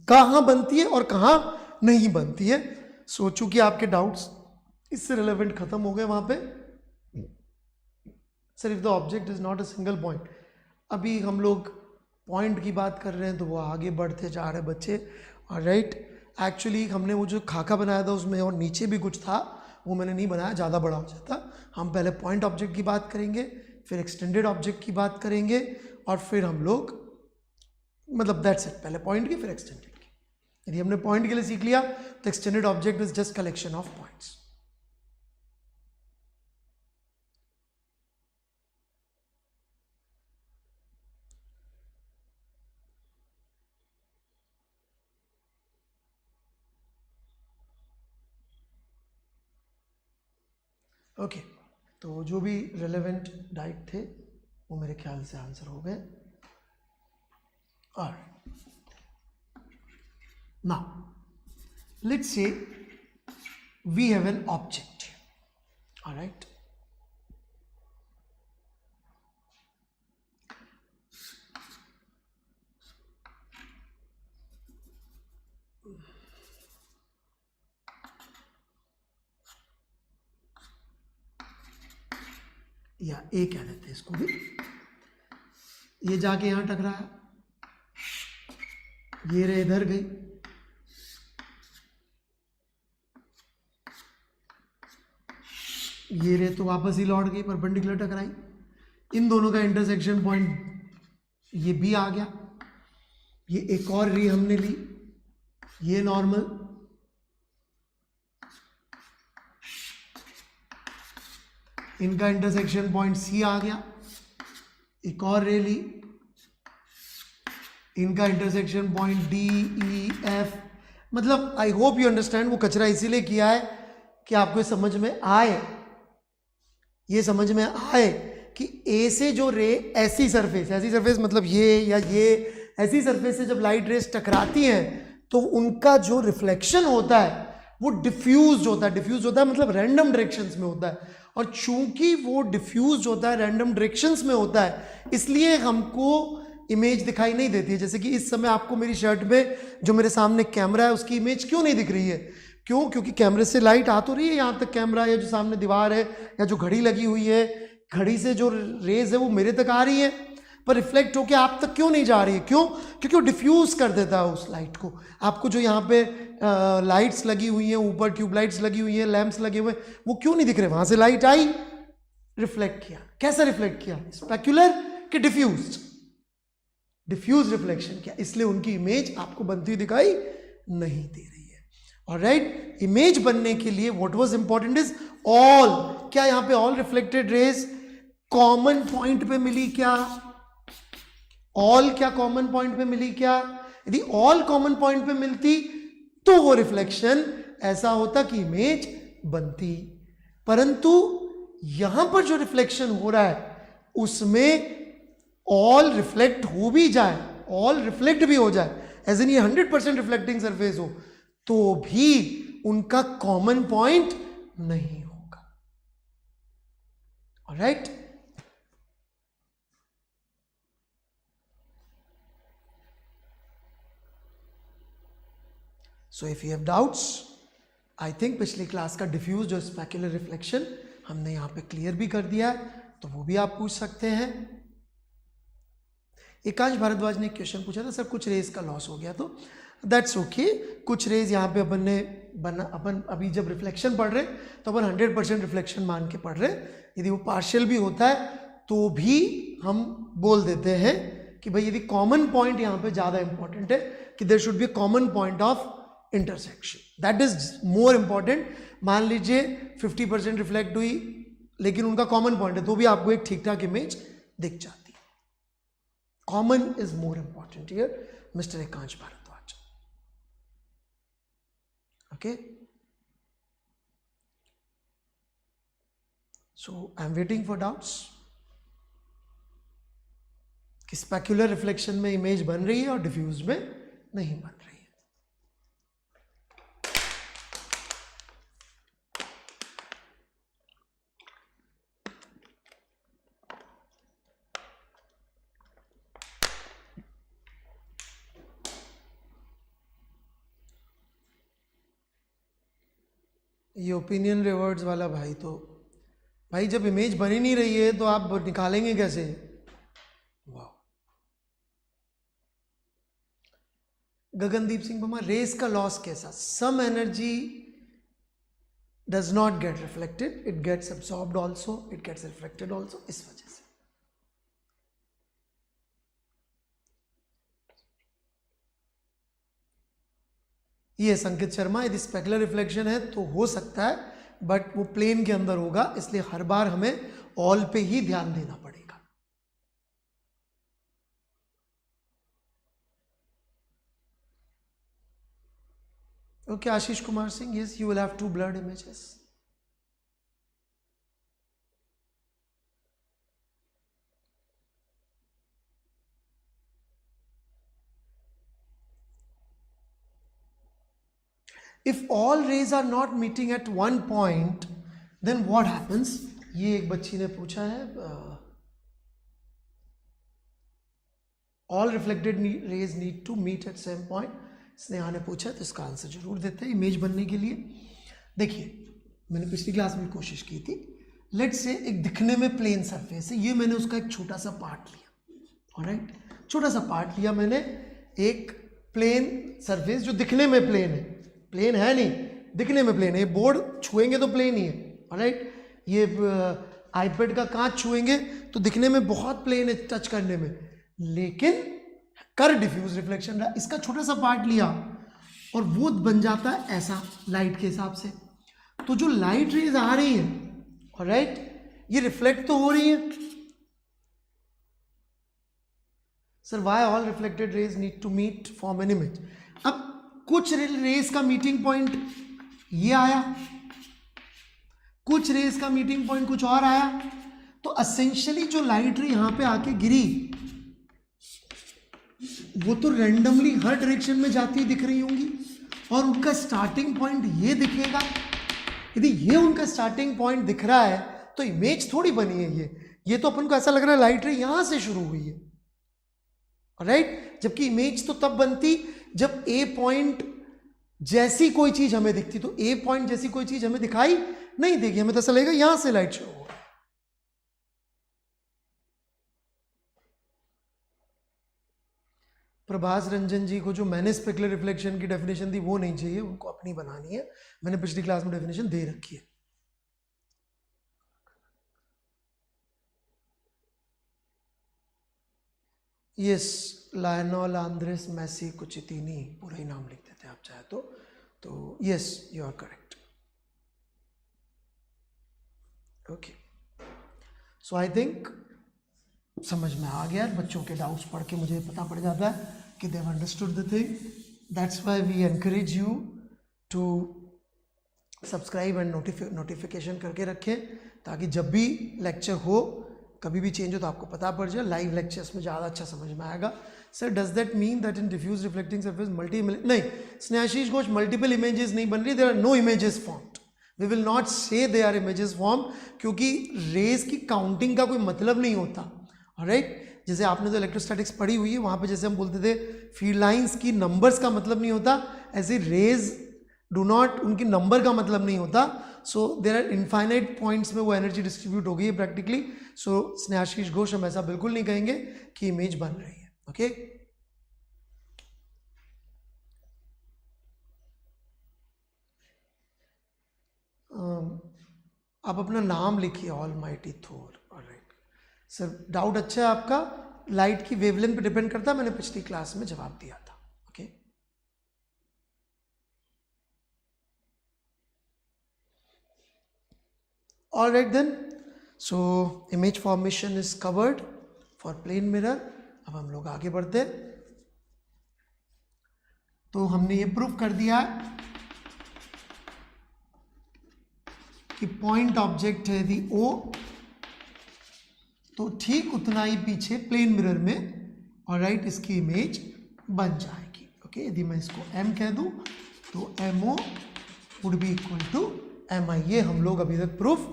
A: कहाँ बनती है और कहाँ नहीं बनती है। सो चूंकि आपके डाउट्स इससे रिलेवेंट खत्म हो गए वहां पे, sir if the object is not a single point, अभी हम लोग पॉइंट की बात कर रहे हैं तो वो आगे बढ़ते जा रहे बच्चे। और राइट एक्चुअली हमने वो जो खाका बनाया था उसमें और नीचे भी कुछ था, वो मैंने नहीं बनाया, ज़्यादा बड़ा हो जाता। हम पहले पॉइंट ऑब्जेक्ट की बात करेंगे, फिर एक्सटेंडेड ऑब्जेक्ट की बात करेंगे, और फिर हम लोग मतलब दैट्स इट, पहले पॉइंट की फिर एक्सटेंडेड की। यदि हमने पॉइंट के लिए सीख लिया तो extended object is just collection of points. Okay तो जो भी रेलेवेंट डाइट थे वो मेरे ख्याल से आंसर हो गए। और now let's say we have an object, alright. या ए कह देते हैं इसको भी। ये जाके यहां टकराया, ये रे इधर गई, ये रे तो वापस ही लौट गई, परपेंडिकुलर टकराई। इन दोनों का इंटरसेक्शन पॉइंट ये बी आ गया। ये एक और रे हमने ली, ये नॉर्मल, इनका इंटरसेक्शन पॉइंट सी आ गया। एक और रे ली, इनका intersection point D E F. मतलब आई होप यू अंडरस्टैंड, वो कचरा इसीलिए किया है कि आपको समझ में आए, ये समझ में आए कि ए से जो रे ऐसी सरफेस मतलब ये या ये ऐसी सरफेस से जब लाइट रेस टकराती हैं तो उनका जो रिफ्लेक्शन होता है वो डिफ्यूज होता है मतलब रैंडम डायरेक्शंस में होता है। और चूंकि वो डिफ्यूज होता है, रैंडम डायरेक्शंस में होता है, इसलिए हमको इमेज दिखाई नहीं देती है। जैसे कि इस समय आपको मेरी शर्ट में जो मेरे सामने कैमरा है उसकी इमेज क्यों नहीं दिख रही है? क्यों? क्योंकि कैमरे से लाइट आ तो रही है यहाँ तक, कैमरा या जो सामने दीवार है या जो घड़ी लगी हुई है, घड़ी से जो रेज है वो मेरे तक आ रही है, पर रिफ्लेक्ट होके आप तक क्यों नहीं जा रही है? क्यों? क्योंकि वो डिफ्यूज कर देता है उस लाइट को। आपको जो यहाँ पे लाइट्स लगी हुई हैं, ऊपर ट्यूबलाइट्स लगी हुई हैं, लैंप्स लगे हुए हैं, वो क्यों नहीं दिख रहे? वहां से लाइट आई, रिफ्लेक्ट किया। कैसा रिफ्लेक्ट किया? स्पेक्युलर कि डिफ्यूज? डिफ्यूज रिफ्लेक्शन किया, इसलिए उनकी इमेज आपको बनती हुई दिखाई नहीं दे रही है। ऑलराइट, इमेज बनने के लिए what was important is all. क्या यहाँ पे all reflected raise common point पे मिली? क्या ऑल क्या कॉमन पॉइंट पे मिली? क्या यदि ऑल कॉमन पॉइंट पे मिलती तो वो रिफ्लेक्शन ऐसा होता कि इमेज बनती। परंतु यहां पर जो रिफ्लेक्शन हो रहा है उसमें ऑल रिफ्लेक्ट हो भी जाए, ऑल रिफ्लेक्ट भी हो जाए, एज इन ये 100% रिफ्लेक्टिंग सरफेस हो, तो भी उनका कॉमन पॉइंट नहीं होगा। Alright, so if you have doubts, I think पिछली क्लास का डिफ्यूज और स्पेक्युलर रिफ्लेक्शन हमने यहाँ पे क्लियर भी कर दिया है, तो वो भी आप पूछ सकते हैं। एकांश भारद्वाज ने एक क्वेश्चन पूछा था, सर कुछ रेज का लॉस हो गया, तो दैट्स ओके। कुछ रेज यहाँ पे अपन अभी जब रिफ्लेक्शन पढ़ रहे तो अपन 100% रिफ्लेक्शन मान के पढ़ रहे। यदि वो पार्शियल भी होता है तो भी हम बोल देते हैं कि भाई यदि कॉमन पॉइंट यहाँ पे ज़्यादा इंपॉर्टेंट है कि there should be common point of intersection, that is more important. मान लीजिए 50% रिफ्लेक्ट हुई लेकिन उनका कॉमन पॉइंट है, तो भी आपको एक ठीक ठाक इमेज दिख जाती है। Common is more important here, mister Ekansh Bhardwaj. Okay, so I'm waiting for doubts कि स्पेक्युलर रिफ्लेक्शन में इमेज बन रही है और डिफ्यूज में नहीं बन रही है। ये ओपिनियन रिवर्ड्स वाला भाई, तो भाई जब इमेज बन ही नहीं रही है तो आप निकालेंगे कैसे? वाह। गगनदीप सिंह वर्मा, रेस का लॉस कैसा? Some energy does not get reflected, it gets absorbed also, it gets reflected also, इस वजह से। ये संकित शर्मा, यदि स्पेकुलर रिफ्लेक्शन है तो हो सकता है, बट वो प्लेन के अंदर होगा, इसलिए हर बार हमें ऑल पे ही ध्यान देना पड़ेगा। Okay, Ashish Kumar Singh, yes you will have 2 blurred images. If all rays are not meeting at one point, then what happens? ये एक बच्ची ने पूछा है, all reflected rays need to meet at same point. Sneha ने पूछा, तो इसका आंसर जरूर देते हैं इमेज बनने के लिए। देखिए, मैंने पिछली क्लास में कोशिश की थी, लेट्स से एक दिखने में प्लेन सरफेस है, ये मैंने उसका एक छोटा सा पार्ट लिया, ऑलराइट, छोटा सा पार्ट लिया मैंने, एक प्लेन सरफेस जो दिखने में प्लेन है, प्लेन है नहीं, दिखने में प्लेन है। ये बोर्ड छुएंगे तो प्लेन ही है, ऑलराइट। ये आईपैड का कांच छुएंगे तो दिखने में बहुत प्लेन है टच करने में, लेकिन कर डिफ्यूज रिफ्लेक्शन रहा। इसका छोटा सा पार्ट लिया और वो बन जाता है ऐसा लाइट के हिसाब से। तो जो लाइट रेज आ रही है, ऑलराइट, ये रिफ्लेक्ट तो हो रही है। Sir why all reflected rays need to meet form an image? अब कुछ रेस का मीटिंग पॉइंट ये आया, कुछ रेस का मीटिंग पॉइंट कुछ और आया, तो एसेंशियली जो लाइट रे यहां पे आके गिरी वो तो रैंडमली हर डायरेक्शन में जाती दिख रही होंगी और उनका स्टार्टिंग पॉइंट ये दिखेगा। यदि ये उनका स्टार्टिंग पॉइंट दिख रहा है तो इमेज थोड़ी बनी है ये तो अपन को ऐसा लग रहा है लाइट रे यहां से शुरू हुई है, राइट, जबकि इमेज तो तब बनती जब ए पॉइंट जैसी कोई चीज हमें दिखती। तो ए पॉइंट जैसी कोई चीज हमें दिखाई नहीं देगी, हमें तो ऐसा लगेगा यहां से लाइट शुरू हो। प्रभास रंजन जी को जो मैंने स्पेकुलर रिफ्लेक्शन की डेफिनेशन दी वो नहीं चाहिए, उनको अपनी बनानी है, मैंने पिछली क्लास में डेफिनेशन दे रखी है। Yes, Lionel Andres Messi Cuccittini, पूरा ही नाम लिख देते हैं आप चाहे तो yes you are correct. Okay, so I think समझ में आ गया। बच्चों के डाउट्स पढ़ के मुझे पता पड़ जाता है कि they have understood the thing. That's why we encourage you to subscribe and notification करके रखें, ताकि जब भी लेक्चर हो, कभी भी चेंज हो तो आपको पता पड़ जाए। लाइव लेक्चर्स में ज़्यादा अच्छा समझ में आएगा। Sir does that mean that in diffuse reflecting surface नहीं, स्नेहाशीष घोष, मल्टीपल इमेजेस नहीं बन रही, there are no images formed. We will not say they are images form, क्योंकि रेज की काउंटिंग का कोई मतलब नहीं होता, ऑलराइट। जैसे आपने तो इलेक्ट्रोस्टैटिक्स पढ़ी हुई है, वहाँ पे जैसे हम बोलते थे फील्ड लाइंस की नंबर्स का मतलब नहीं होता, ऐसे रेज डू नॉट, उनकी नंबर का मतलब नहीं होता. सो देर आर इनफाइनाइट पॉइंट्स में वो एनर्जी डिस्ट्रीब्यूट हो गई है प्रैक्टिकली. सो स्नेहाशीष घोष हम ऐसा बिल्कुल नहीं कहेंगे कि इमेज बन रही है. ओके आप अपना नाम लिखिए, all mighty Thor. Alright sir, doubt अच्छा है आपका. लाइट की वेवलेंथ पे डिपेंड करता है, मैंने पिछली क्लास में जवाब दिया था. Okay alright then. So image formation is covered for plane mirror. अब हम लोग आगे बढ़ते हैं. तो हमने ये प्रूफ कर दिया कि पॉइंट ऑब्जेक्ट है यदि O, तो ठीक उतना ही पीछे प्लेन मिरर में ऑलराइट इसकी इमेज बन जाएगी. ओके यदि मैं इसको M कह दूं तो MO would be equal to MI. ये हम लोग अभी तक प्रूफ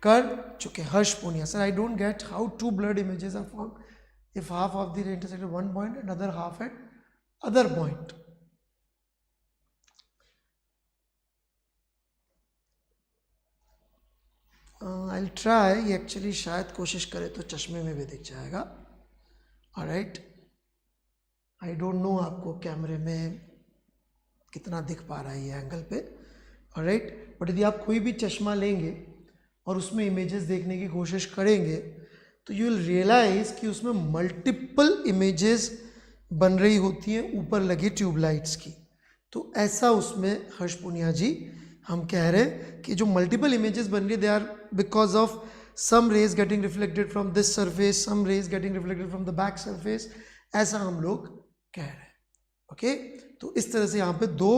A: कर चुके. Harsh Poonia sir, I don't get how to blurred images are formed if half of the ray intersect one point and other half at other point. I try. ये actually शायद कोशिश करे तो चश्मे में भी दिख जाएगा. ऑलराइट आई डोंट नो आपको कैमरे में कितना दिख पा रहा है ये एंगल पे. ऑलराइट बट यदि आप कोई भी चश्मा लेंगे और उसमें इमेजेस देखने की कोशिश करेंगे तो यू विल रियलाइज कि उसमें मल्टीपल इमेजेस बन रही होती हैं ऊपर लगे ट्यूबलाइट्स की. तो ऐसा उसमें हर्ष पुनिया जी हम कह रहे हैं कि जो मल्टीपल इमेजेस बन रही है they are because of some rays getting reflected from this surface, some rays getting reflected from the back surface. ऐसा हम लोग कह रहे हैं. ओके तो इस तरह से यहाँ पे दो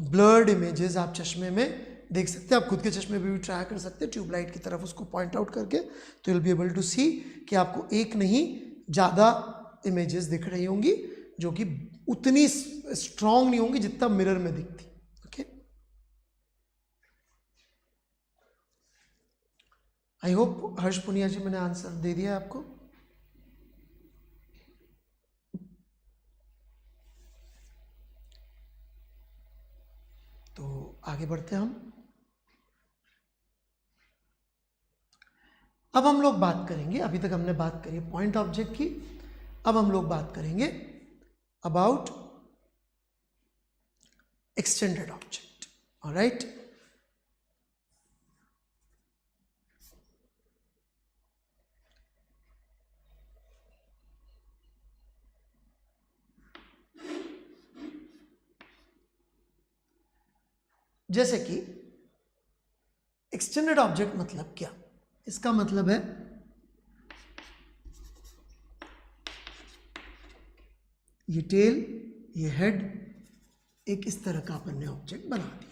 A: ब्लर्ड इमेजेस आप चश्मे में देख सकते हैं. आप खुद के चश्मे पे भी ट्राई कर सकते हैं ट्यूबलाइट की तरफ उसको पॉइंट आउट करके, तो you will be able to see कि आपको एक नहीं ज़्यादा इमेजेस दिख रही होंगी जो कि उतनी स्ट्रांग नहीं होंगी जितना मिरर में दिखती. ओके आई होप हर्ष पुनिया जी मैंने आंसर दे दिया आपको. तो आगे बढ़ते हैं हम. अब हम लोग बात करेंगे, अभी तक हमने बात करी पॉइंट ऑब्जेक्ट की, अब हम लोग बात करेंगे अबाउट एक्सटेंडेड ऑब्जेक्ट. ऑलराइट जैसे कि एक्सटेंडेड ऑब्जेक्ट मतलब क्या? इसका मतलब है ये टेल, ये हेड, एक इस तरह का अपन ने ऑब्जेक्ट बना दिया.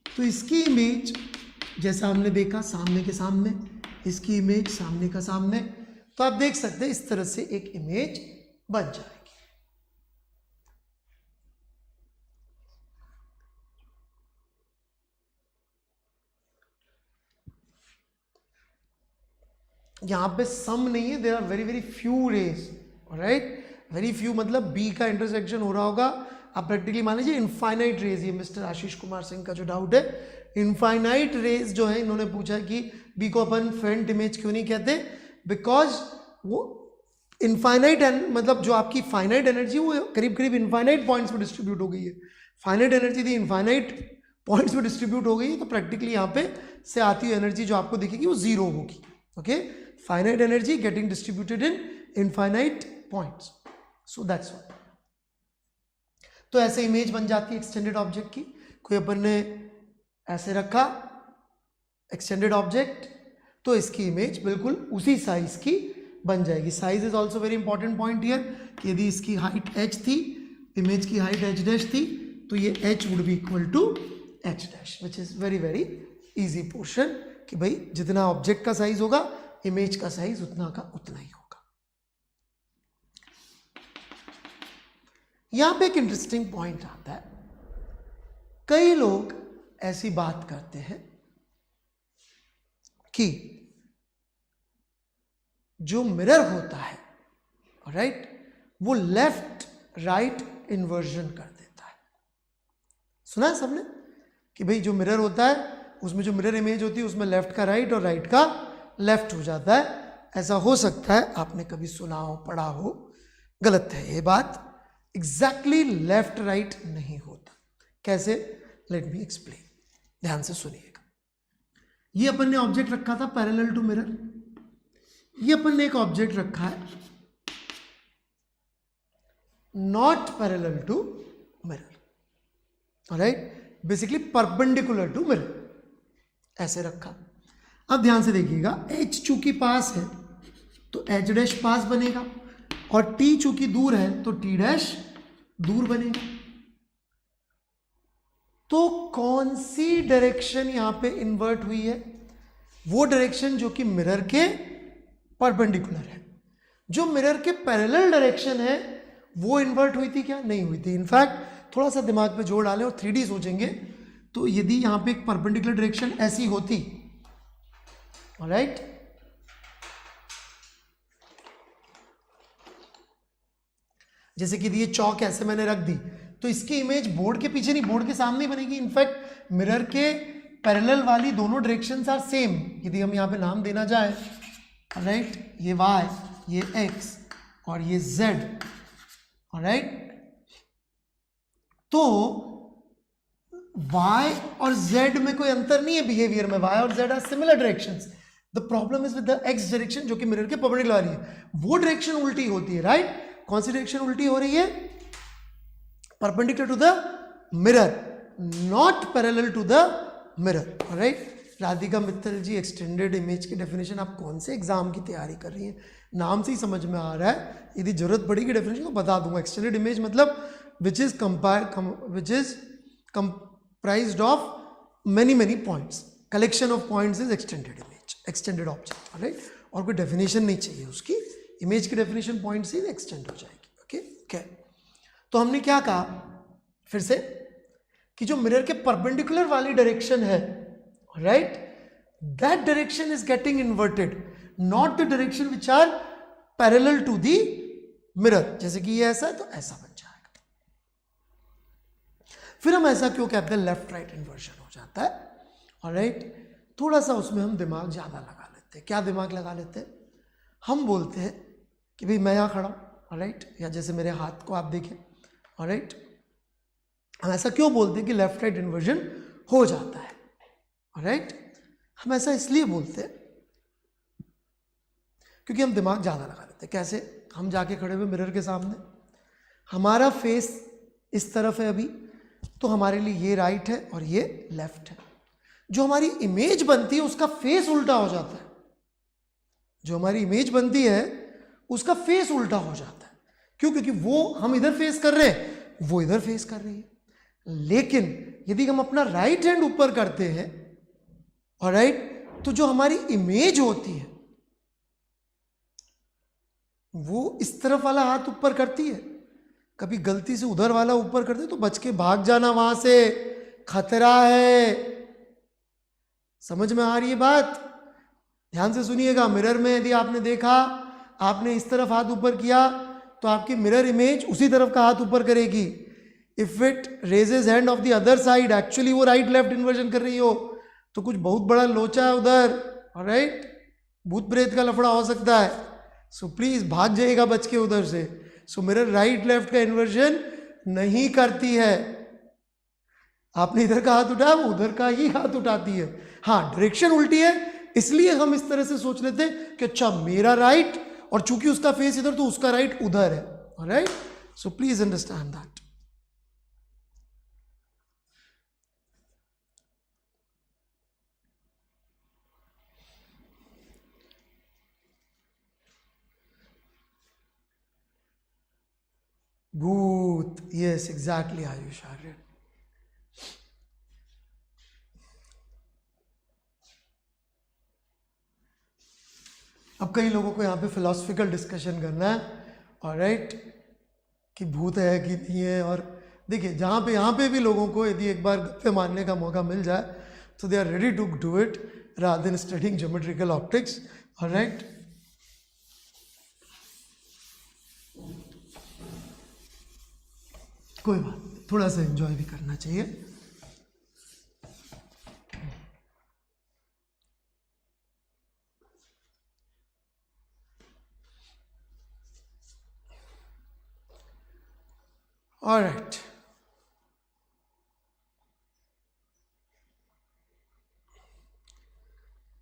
A: तो इसकी इमेज जैसा हमने देखा सामने के सामने, इसकी इमेज सामने का सामने, तो आप देख सकते हैं इस तरह से एक इमेज बन जाएगी. यहाँ पे सम नहीं है, there are very very few rays. Right very few मतलब बी का इंटरसेक्शन हो रहा होगा. आप प्रैक्टिकली मान लीजिए इनफाइनाइट रेज, ये मिस्टर आशीष कुमार सिंह का जो डाउट है, इनफाइनाइट रेज जो है इन्होंने पूछा कि बी को अपन फेंट इमेज क्यों नहीं कहते, बिकॉज वो इनफाइनाइट मतलब जो आपकी फाइनाइट एनर्जी वो करीब करीब इनफाइनाइट पॉइंट्स पे डिस्ट्रीब्यूट हो गई है. फाइनाइट एनर्जी थी इनफाइनाइट पॉइंट्स पे डिस्ट्रीब्यूट हो गई है, तो प्रैक्टिकली यहाँ पे से आती हुई एनर्जी जो आपको दिखेगी वो जीरो होगी. Okay finite energy getting distributed in infinite points. So that's what. तो ऐसे इमेज बन जाती है एक्सटेंडेड ऑब्जेक्ट की. कोई अपन ने ऐसे रखा एक्सटेंडेड ऑब्जेक्ट, तो इसकी इमेज बिल्कुल उसी साइज की बन जाएगी. Size is also very important point here कि यदि इसकी हाइट h थी, इमेज की हाइट h डैश थी, तो ये h would be equal to h dash, which is very very easy portion कि भाई जितना ऑब्जेक्ट का साइज होगा इमेज का साइज उतना का उतना ही होगा. यहां पे एक इंटरेस्टिंग पॉइंट आता है. कई लोग ऐसी बात करते हैं कि जो मिरर होता है राइट, वो लेफ्ट राइट इन्वर्जन कर देता है। सुना है सबने कि भाई जो मिरर होता है उसमें जो मिरर इमेज होती है उसमें लेफ्ट का राइट और राइट का लेफ्ट हो जाता है। ऐसा हो सकता है आपने कभी सुना हो, पढ़ा हो, गलत है ये बात। एग्जैक्टली लेफ्ट राइट नहीं होता। कैसे? लेट मी एक्सप्लेन, ध्यान से सुनिएगा। ये अपन ने ऑब्जेक्ट रखा था पैरेलल टू मिरर, ये अपन ने एक ऑब्जेक्ट रखा है not parallel to mirror, alright, basically perpendicular to mirror, ऐसे रखा। अब ध्यान से देखिएगा, h चूंकि पास है तो h डैश पास बनेगा, और t चूंकि दूर है तो t डैश दूर बनेगा। तो कौन सी डायरेक्शन यहां पे इन्वर्ट हुई है? वो डायरेक्शन जो कि मिरर के परपेंडिकुलर है। जो मिरर के पैरेलल डायरेक्शन है वो इन्वर्ट हुई थी क्या? नहीं हुई थी। इनफैक्ट थोड़ा सा दिमाग पे जोर डालें और 3D सोचेंगे तो यदि यहां पे एक परपेंडिकुलर डायरेक्शन ऐसी होती, ऑलराइट, जैसे कि ये चौक ऐसे मैंने रख दी, तो इसकी इमेज बोर्ड के पीछे नहीं, बोर्ड के सामने बनेगी। इनफैक्ट मिरर के पैरेलल वाली दोनों डायरेक्शंस आर सेम। यदि हम यहाँ पे नाम देना चाहे, राइट, ये y, ये x और ये z, राइट, तो y और z में कोई अंतर नहीं है बिहेवियर में। y और z are similar directions. The problem is with the x direction जो कि मिरर के परपेंडिकुलर आ रही है, वो डायरेक्शन उल्टी होती है, राइट। कौन सी डायरेक्शन उल्टी हो रही है? Perpendicular to the mirror, not parallel to the mirror, right. Radhika Mittal ji, extended image की डेफिनेशन आप कौन से एग्जाम की तैयारी कर रही हैं? नाम से ही समझ में आ रहा है। यदि जरूरत पड़ेगी डेफिनेशन तो बता दूंगा। एक्सटेंडेड इमेज मतलब which is comprised of many points, collection of points is extended image, extended object, right. और कोई डेफिनेशन नहीं चाहिए उसकी, इमेज की डेफिनेशन पॉइंट से एक्सटेंड हो जाएगी। ओके, तो हमने क्या कहा फिर से कि जो मिरर के परपेंडिकुलर वाली डायरेक्शन है, right, that direction is getting inverted, not the direction which are parallel to the mirror. जैसे कि ये ऐसा है तो ऐसा बन जाएगा। फिर हम ऐसा क्यों कहते हैं? लेफ्ट राइट इन्वर्जन हो जाता है, ऑलराइट। थोड़ा सा उसमें हम दिमाग ज्यादा लगा लेते हैं। क्या दिमाग लगा लेते हैं? हम बोलते हैं कि भाई मैं यहां खड़ा हूं, ऑलराइट, या जैसे मेरे हाथ को आप देखें, ऑलराइट, हम ऐसा क्यों बोलते हैं कि लेफ्ट राइट इन्वर्जन हो जाता है, ऑलराइट। हम ऐसा इसलिए बोलते हैं क्योंकि हम दिमाग ज्यादा लगा लेते हैं। कैसे? हम जाके खड़े हुए मिरर के सामने, हमारा फेस इस तरफ है अभी, तो हमारे लिए ये राइट है और ये लेफ्ट है। जो हमारी इमेज बनती है उसका फेस उल्टा हो जाता है। जो हमारी इमेज बनती है उसका फेस उल्टा हो जाता है। क्यों? क्योंकि वो हम इधर फेस कर रहे हैं, वो इधर फेस कर रही है। लेकिन यदि हम अपना राइट हैंड ऊपर करते हैं, ऑलराइट, तो जो हमारी इमेज होती है वो इस तरफ वाला हाथ ऊपर करती है। कभी गलती से उधर वाला ऊपर करते तो बच के भाग जाना, वहां से खतरा है। समझ में आ रही है बात? ध्यान से सुनिएगा। मिरर में यदि आपने देखा, आपने इस तरफ हाथ ऊपर किया तो आपकी मिरर इमेज उसी तरफ का हाथ ऊपर करेगी। If it raises hand of the other side, actually वो राइट लेफ्ट इन्वर्जन कर रही हो, तो कुछ बहुत बड़ा लोचा है उधर, ऑलराइट, भूत प्रेत का लफड़ा हो सकता है। सो प्लीज भाग जाइएगा बच के उधर से। सो मिरर राइट लेफ्ट का इन्वर्जन नहीं करती है। आपने इधर का हाथ उठाया, वो उधर का ही हाथ उठाती है। हाँ, डायरेक्शन उल्टी है, इसलिए हम इस तरह से सोच लेते हैं कि अच्छा मेरा राइट, और चूंकि उसका फेस इधर तो उसका राइट उधर है, alright. So please understand that. भूत, यस एग्जैक्टली आयुष आर्य। अब कई लोगों को यहाँ पे फिलोसफिकल डिस्कशन करना है, ऑलराइट, कि भूत है कि नहीं है। और देखिए, जहाँ पे यहाँ पे भी लोगों को यदि एक बार गप्पे मारने का मौका मिल जाए तो they are ready to do it rather than studying geometrical optics, alright. कोई बात नहीं, थोड़ा सा एंजॉय भी करना चाहिए। ऑलराइट,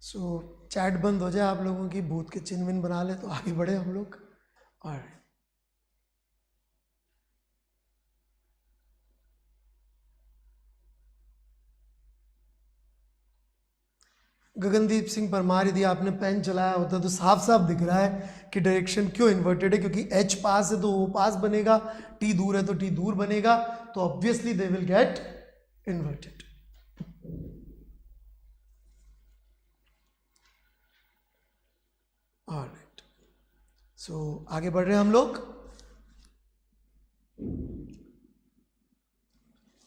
A: सो चैट बंद हो जाए आप लोगों की, भूत के चिन्ह विन बना ले तो आगे बढ़े हम लोग। ऑलराइट, गगनदीप सिंह परमार, यदि आपने पेन चलाया होता तो साफ साफ दिख रहा है कि डायरेक्शन क्यों इन्वर्टेड है, क्योंकि H पास है तो O पास बनेगा, T दूर है तो T दूर बनेगा, तो obviously they will get inverted. Alright, so आगे बढ़ रहे हैं हम लोग।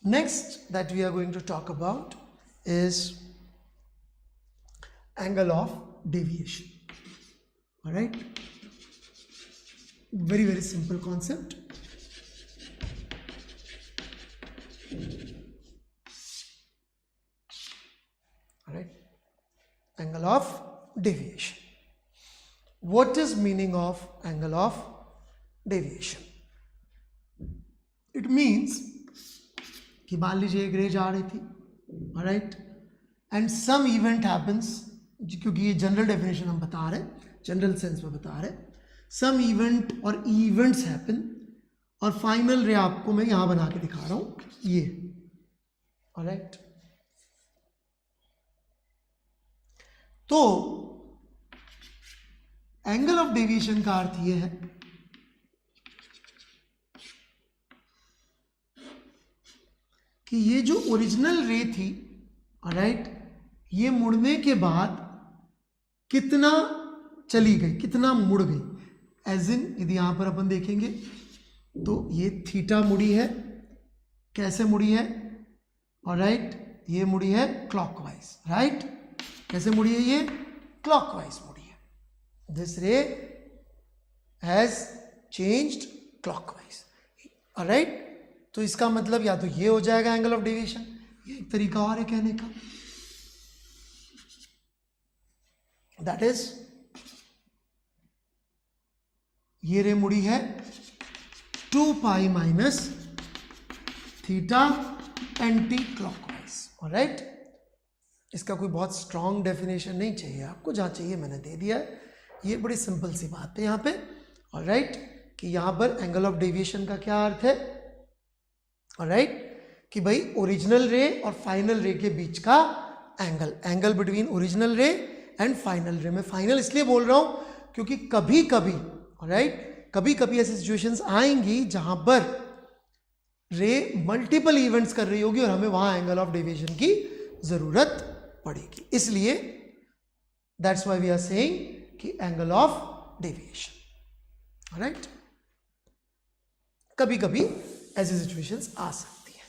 A: Next that we are going to talk about is angle of deviation. All right, very very simple concept. All right, angle of deviation. What is meaning of angle of deviation? It means कि मान लीजिए एक रे जा रही थी, all right, and some event happens, क्योंकि ये जनरल डेफिनेशन हम बता रहे हैं, जनरल सेंस में बता रहे हैं, सम इवेंट और इवेंट्स हैपन, और फाइनल रे आपको मैं यहां बना के दिखा रहा हूं, ये। ऑलराइट, तो एंगल ऑफ डेविएशन का अर्थ ये है कि ये जो ओरिजिनल रे थी, ऑलराइट, ये मुड़ने के बाद कितना चली गई, कितना मुड़ गई। एज इन यदि यहां पर अपन देखेंगे तो ये थीटा मुड़ी है, कैसे मुड़ी है, ऑलराइट, ये मुड़ी है क्लॉकवाइज, राइट, कैसे मुड़ी है, ये क्लॉकवाइज मुड़ी है। दिस रे हैज चेंज्ड क्लॉकवाइज, ऑलराइट। तो इसका मतलब या तो ये हो जाएगा एंगल ऑफ डेविएशन, ये एक तरीका और है कहने का, दैट इज ये रे मुड़ी है 2 पाई minus theta anti clockwise. Alright, इसका कोई बहुत स्ट्रॉन्ग डेफिनेशन नहीं चाहिए आपको, जहां चाहिए मैंने दे दिया है। ये बड़ी सिंपल सी बात है यहाँ पे, ऑलराइट, कि यहाँ पर एंगल ऑफ डेविएशन का क्या अर्थ है, ऑलराइट, कि भाई ओरिजिनल रे और फाइनल रे के बीच का एंगल, एंगल बिटवीन ओरिजिनल रे एंड फाइनल रे। मैं फाइनल इसलिए बोल रहा हूं क्योंकि कभी कभी, ऑलराइट, कभी कभी ऐसी सिचुएशंस आएंगी जहां पर रे मल्टीपल इवेंट्स कर रही होगी और हमें वहां एंगल ऑफ डेविएशन की जरूरत पड़ेगी, इसलिए that's why we are saying कि एंगल ऑफ डेविएशन। ऑलराइट, कभी कभी ऐसी सिचुएशंस आ सकती है।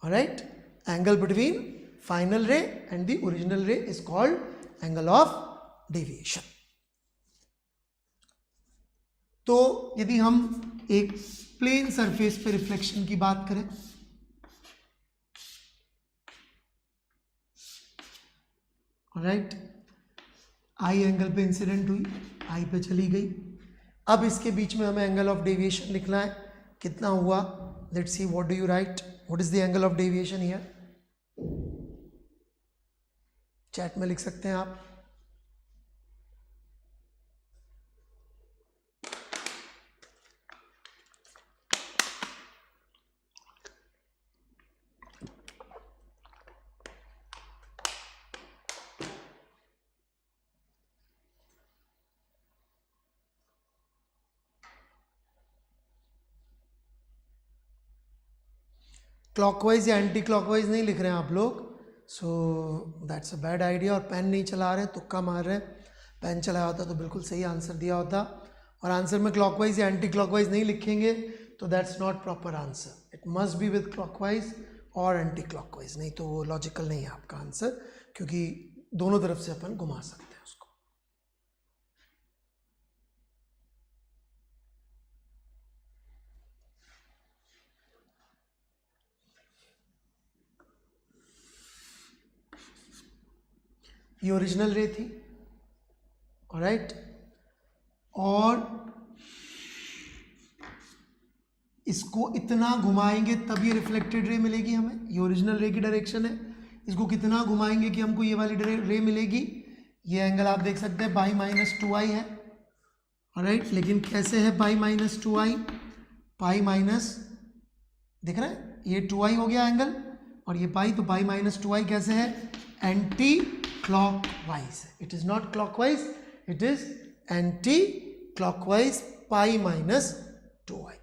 A: Alright, angle between final ray and the original ray is called angle of deviation. तो यदि हम एक प्लेन सरफेस पे रिफ्लेक्शन की बात करें, ऑलराइट, आई एंगल पे इंसिडेंट हुई, आई पे चली गई, अब इसके बीच में हमें एंगल ऑफ डेविएशन लिखना है, कितना हुआ, let's see, what do you right, what is the angle of deviation here, chat में लिख सकते हैं आप। क्लॉकवाइज या एंटी क्लॉकवाइज नहीं लिख रहे हैं आप लोग, so that's a bad idea. और पेन नहीं चला रहे हैं, तुक्का मार रहे हैं, पेन चलाया होता तो बिल्कुल सही आंसर दिया होता, और आंसर में क्लॉकवाइज या एंटी क्लॉकवाइज नहीं लिखेंगे तो that's not proper answer, it must be with clockwise और एंटी क्लॉकवाइज, नहीं तो वो लॉजिकल नहीं है आपका आंसर, क्योंकि दोनों तरफ से अपन घुमा सकते हैं उसको। ये ओरिजिनल रे थी, ऑलराइट, और इसको इतना घुमाएंगे तब ये रिफ्लेक्टेड रे मिलेगी हमें। ये ओरिजिनल रे की डायरेक्शन है, इसको कितना घुमाएंगे कि हमको ये वाली रे मिलेगी। ये एंगल आप देख सकते हैं पाई माइनस 2i है, ऑलराइट, लेकिन कैसे है pi minus 2i, pi minus, दिख रहा है ये 2i हो गया एंगल और ये पाई, तो पाई माइनस 2i कैसे है, एंटी क्लॉकवाइज है, it is not clockwise, it is anti clockwise, pi minus 2i,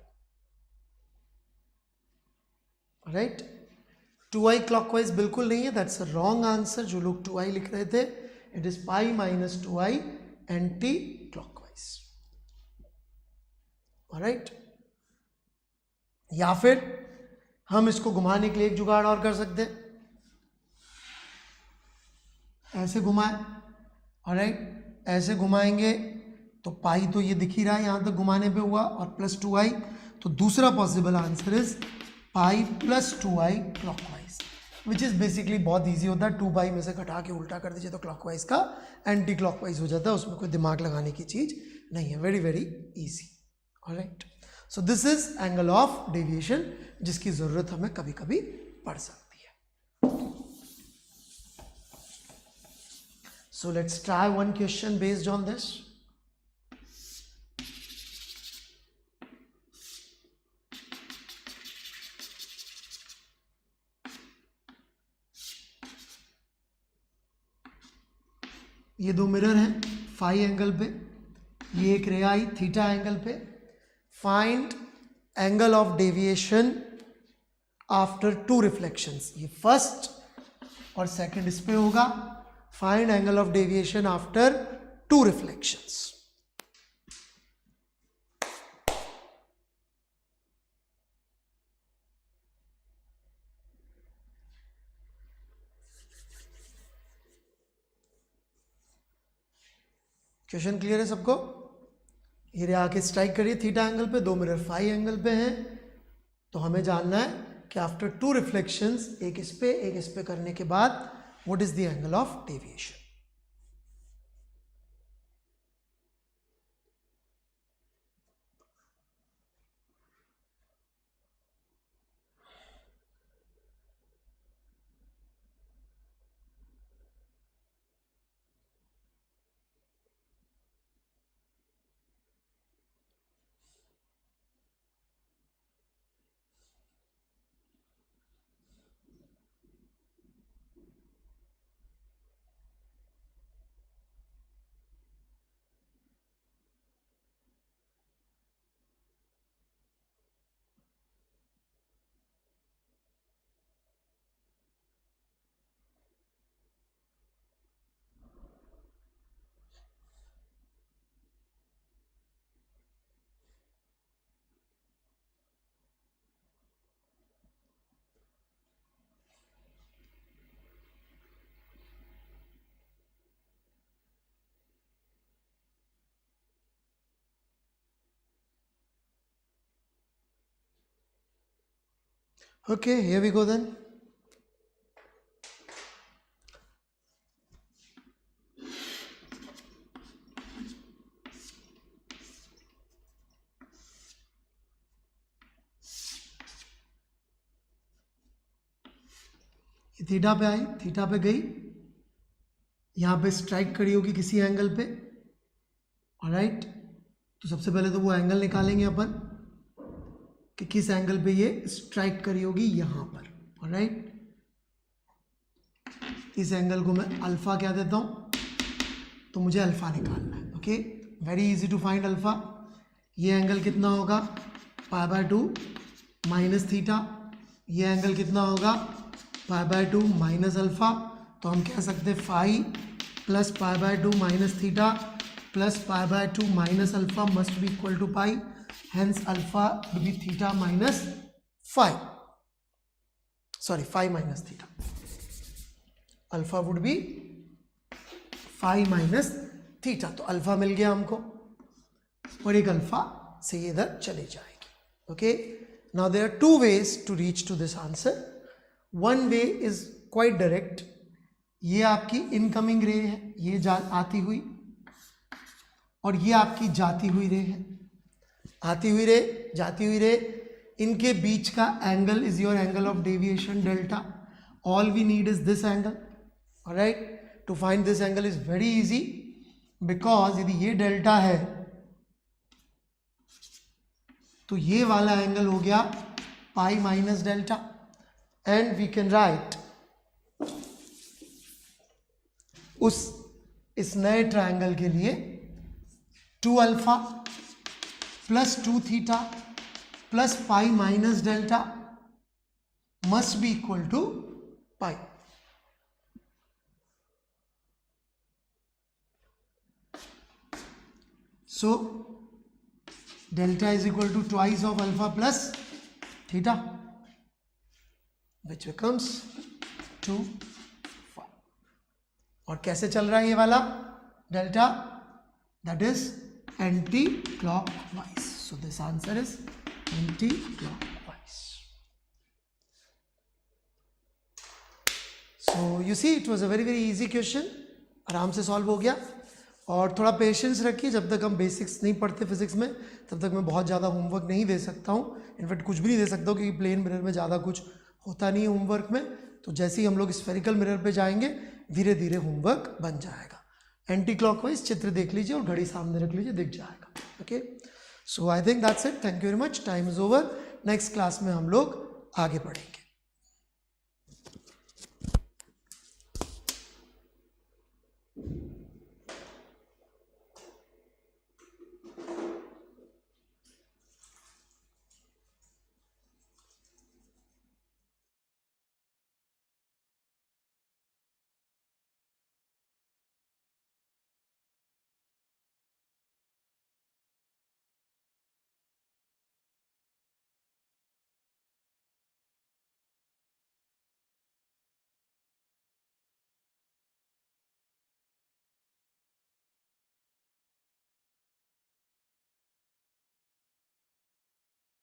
A: right. 2i clockwise बिल्कुल नहीं है, दैट्स अ रॉन्ग आंसर। जो लोग 2i लिख रहे थे, it is pi minus 2i anti clockwise, alright. या फिर हम इसको घुमाने के लिए एक जुगाड़ और कर सकते हैं, ऐसे घुमाए, ऑलराइट, ऐसे घुमाएंगे तो पाई तो ये दिख ही रहा है यहां तक घुमाने पे हुआ, और प्लस 2i, तो दूसरा possible answer is pi plus 2i clockwise, which is basically बहुत ईजी होता है। 2 पाई में से घटा के उल्टा कर दीजिए तो क्लॉकवाइज का एंटी क्लॉकवाइज हो जाता है, उसमें कोई दिमाग लगाने की चीज नहीं है, very very easy, alright. So this is angle of deviation, जिसकी जरूरत हमें कभी कभी पड़ सकती है। So let's try one question based on this. ये दो मिरर हैं फाई एंगल पे, ये एक रे आई थीटा एंगल पे। Find angle of deviation after 2 reflections, ये फर्स्ट और सेकंड इस पे होगा। Find angle of deviation after 2 reflections. Question clear है सबको? ये रे आके स्ट्राइक करिए थीटा एंगल पे, 2 मिरर फाई एंगल पे हैं, तो हमें जानना है कि आफ्टर 2 रिफ्लेक्शंस, एक इस पे करने के बाद what is the angle of deviation. Okay, here we go then. ये थीटा पे आई, थीटा पे गई, यहाँ पे स्ट्राइक करी होगी किसी एंगल पे, ऑलराइट। तो सबसे पहले तो वो एंगल निकालेंगे अपन कि किस एंगल पे ये स्ट्राइक करी होगी यहाँ पर, ऑलराइट। इस एंगल को मैं अल्फा क्या देता हूँ, तो मुझे अल्फा निकालना है, okay. Very easy to find alpha. ये एंगल कितना होगा, π/2 माइनस थीटा। ये एंगल कितना होगा, π/2 माइनस अल्फा। तो हम कह सकते हैं phi plus π/2 minus theta plus π/2 minus alpha must be equal to pi, hence alpha would be theta minus phi, sorry phi minus theta, alpha would be phi minus theta. तो alpha मिल गया हमको और एक अल्फा से ये इधर चले जाएगी, okay. Now there are 2 ways to reach to this answer. One way is quite direct. ये आपकी इनकमिंग रे है, ये आती हुई, और ये आपकी जाती हुई रे है। आती हुई रे, जाती हुई रे, इनके बीच का angle is your angle of deviation delta. All we need is this angle. Alright, to find this angle is very easy, because यदि ये डेल्टा है तो ये वाला एंगल हो गया pi minus delta. And we can write इस नए ट्रायंगल के लिए 2 alpha plus 2 theta plus pi minus delta must be equal to pi. So delta is equal to twice of alpha plus theta, which becomes 2 phi. और कैसे चल रहा है ये वाला delta? That is anti-clockwise. So this answer is anti-clockwise. So you see it was a very easy question. आराम से solve हो गया. और थोड़ा पेशेंस रखिए, जब तक हम बेसिक्स नहीं पढ़ते फिजिक्स में तब तक मैं बहुत ज़्यादा होमवर्क नहीं दे सकता हूँ. इनफैक्ट कुछ भी नहीं दे सकता हूँ, क्योंकि प्लेन मिरर में ज़्यादा कुछ होता नहीं है होमवर्क में. तो जैसे ही हम लोग स्फेरिकल मिरर पे जाएंगे धीरे धीरे होमवर्क बन जाएगा. एंटी क्लॉकवाइज चित्र देख लीजिए और घड़ी सामने रख लीजिए, दिख जाएगा. Okay, so I think that's it. Thank you very much. Time is over. Next class में हम लोग आगे बढ़ेंगे.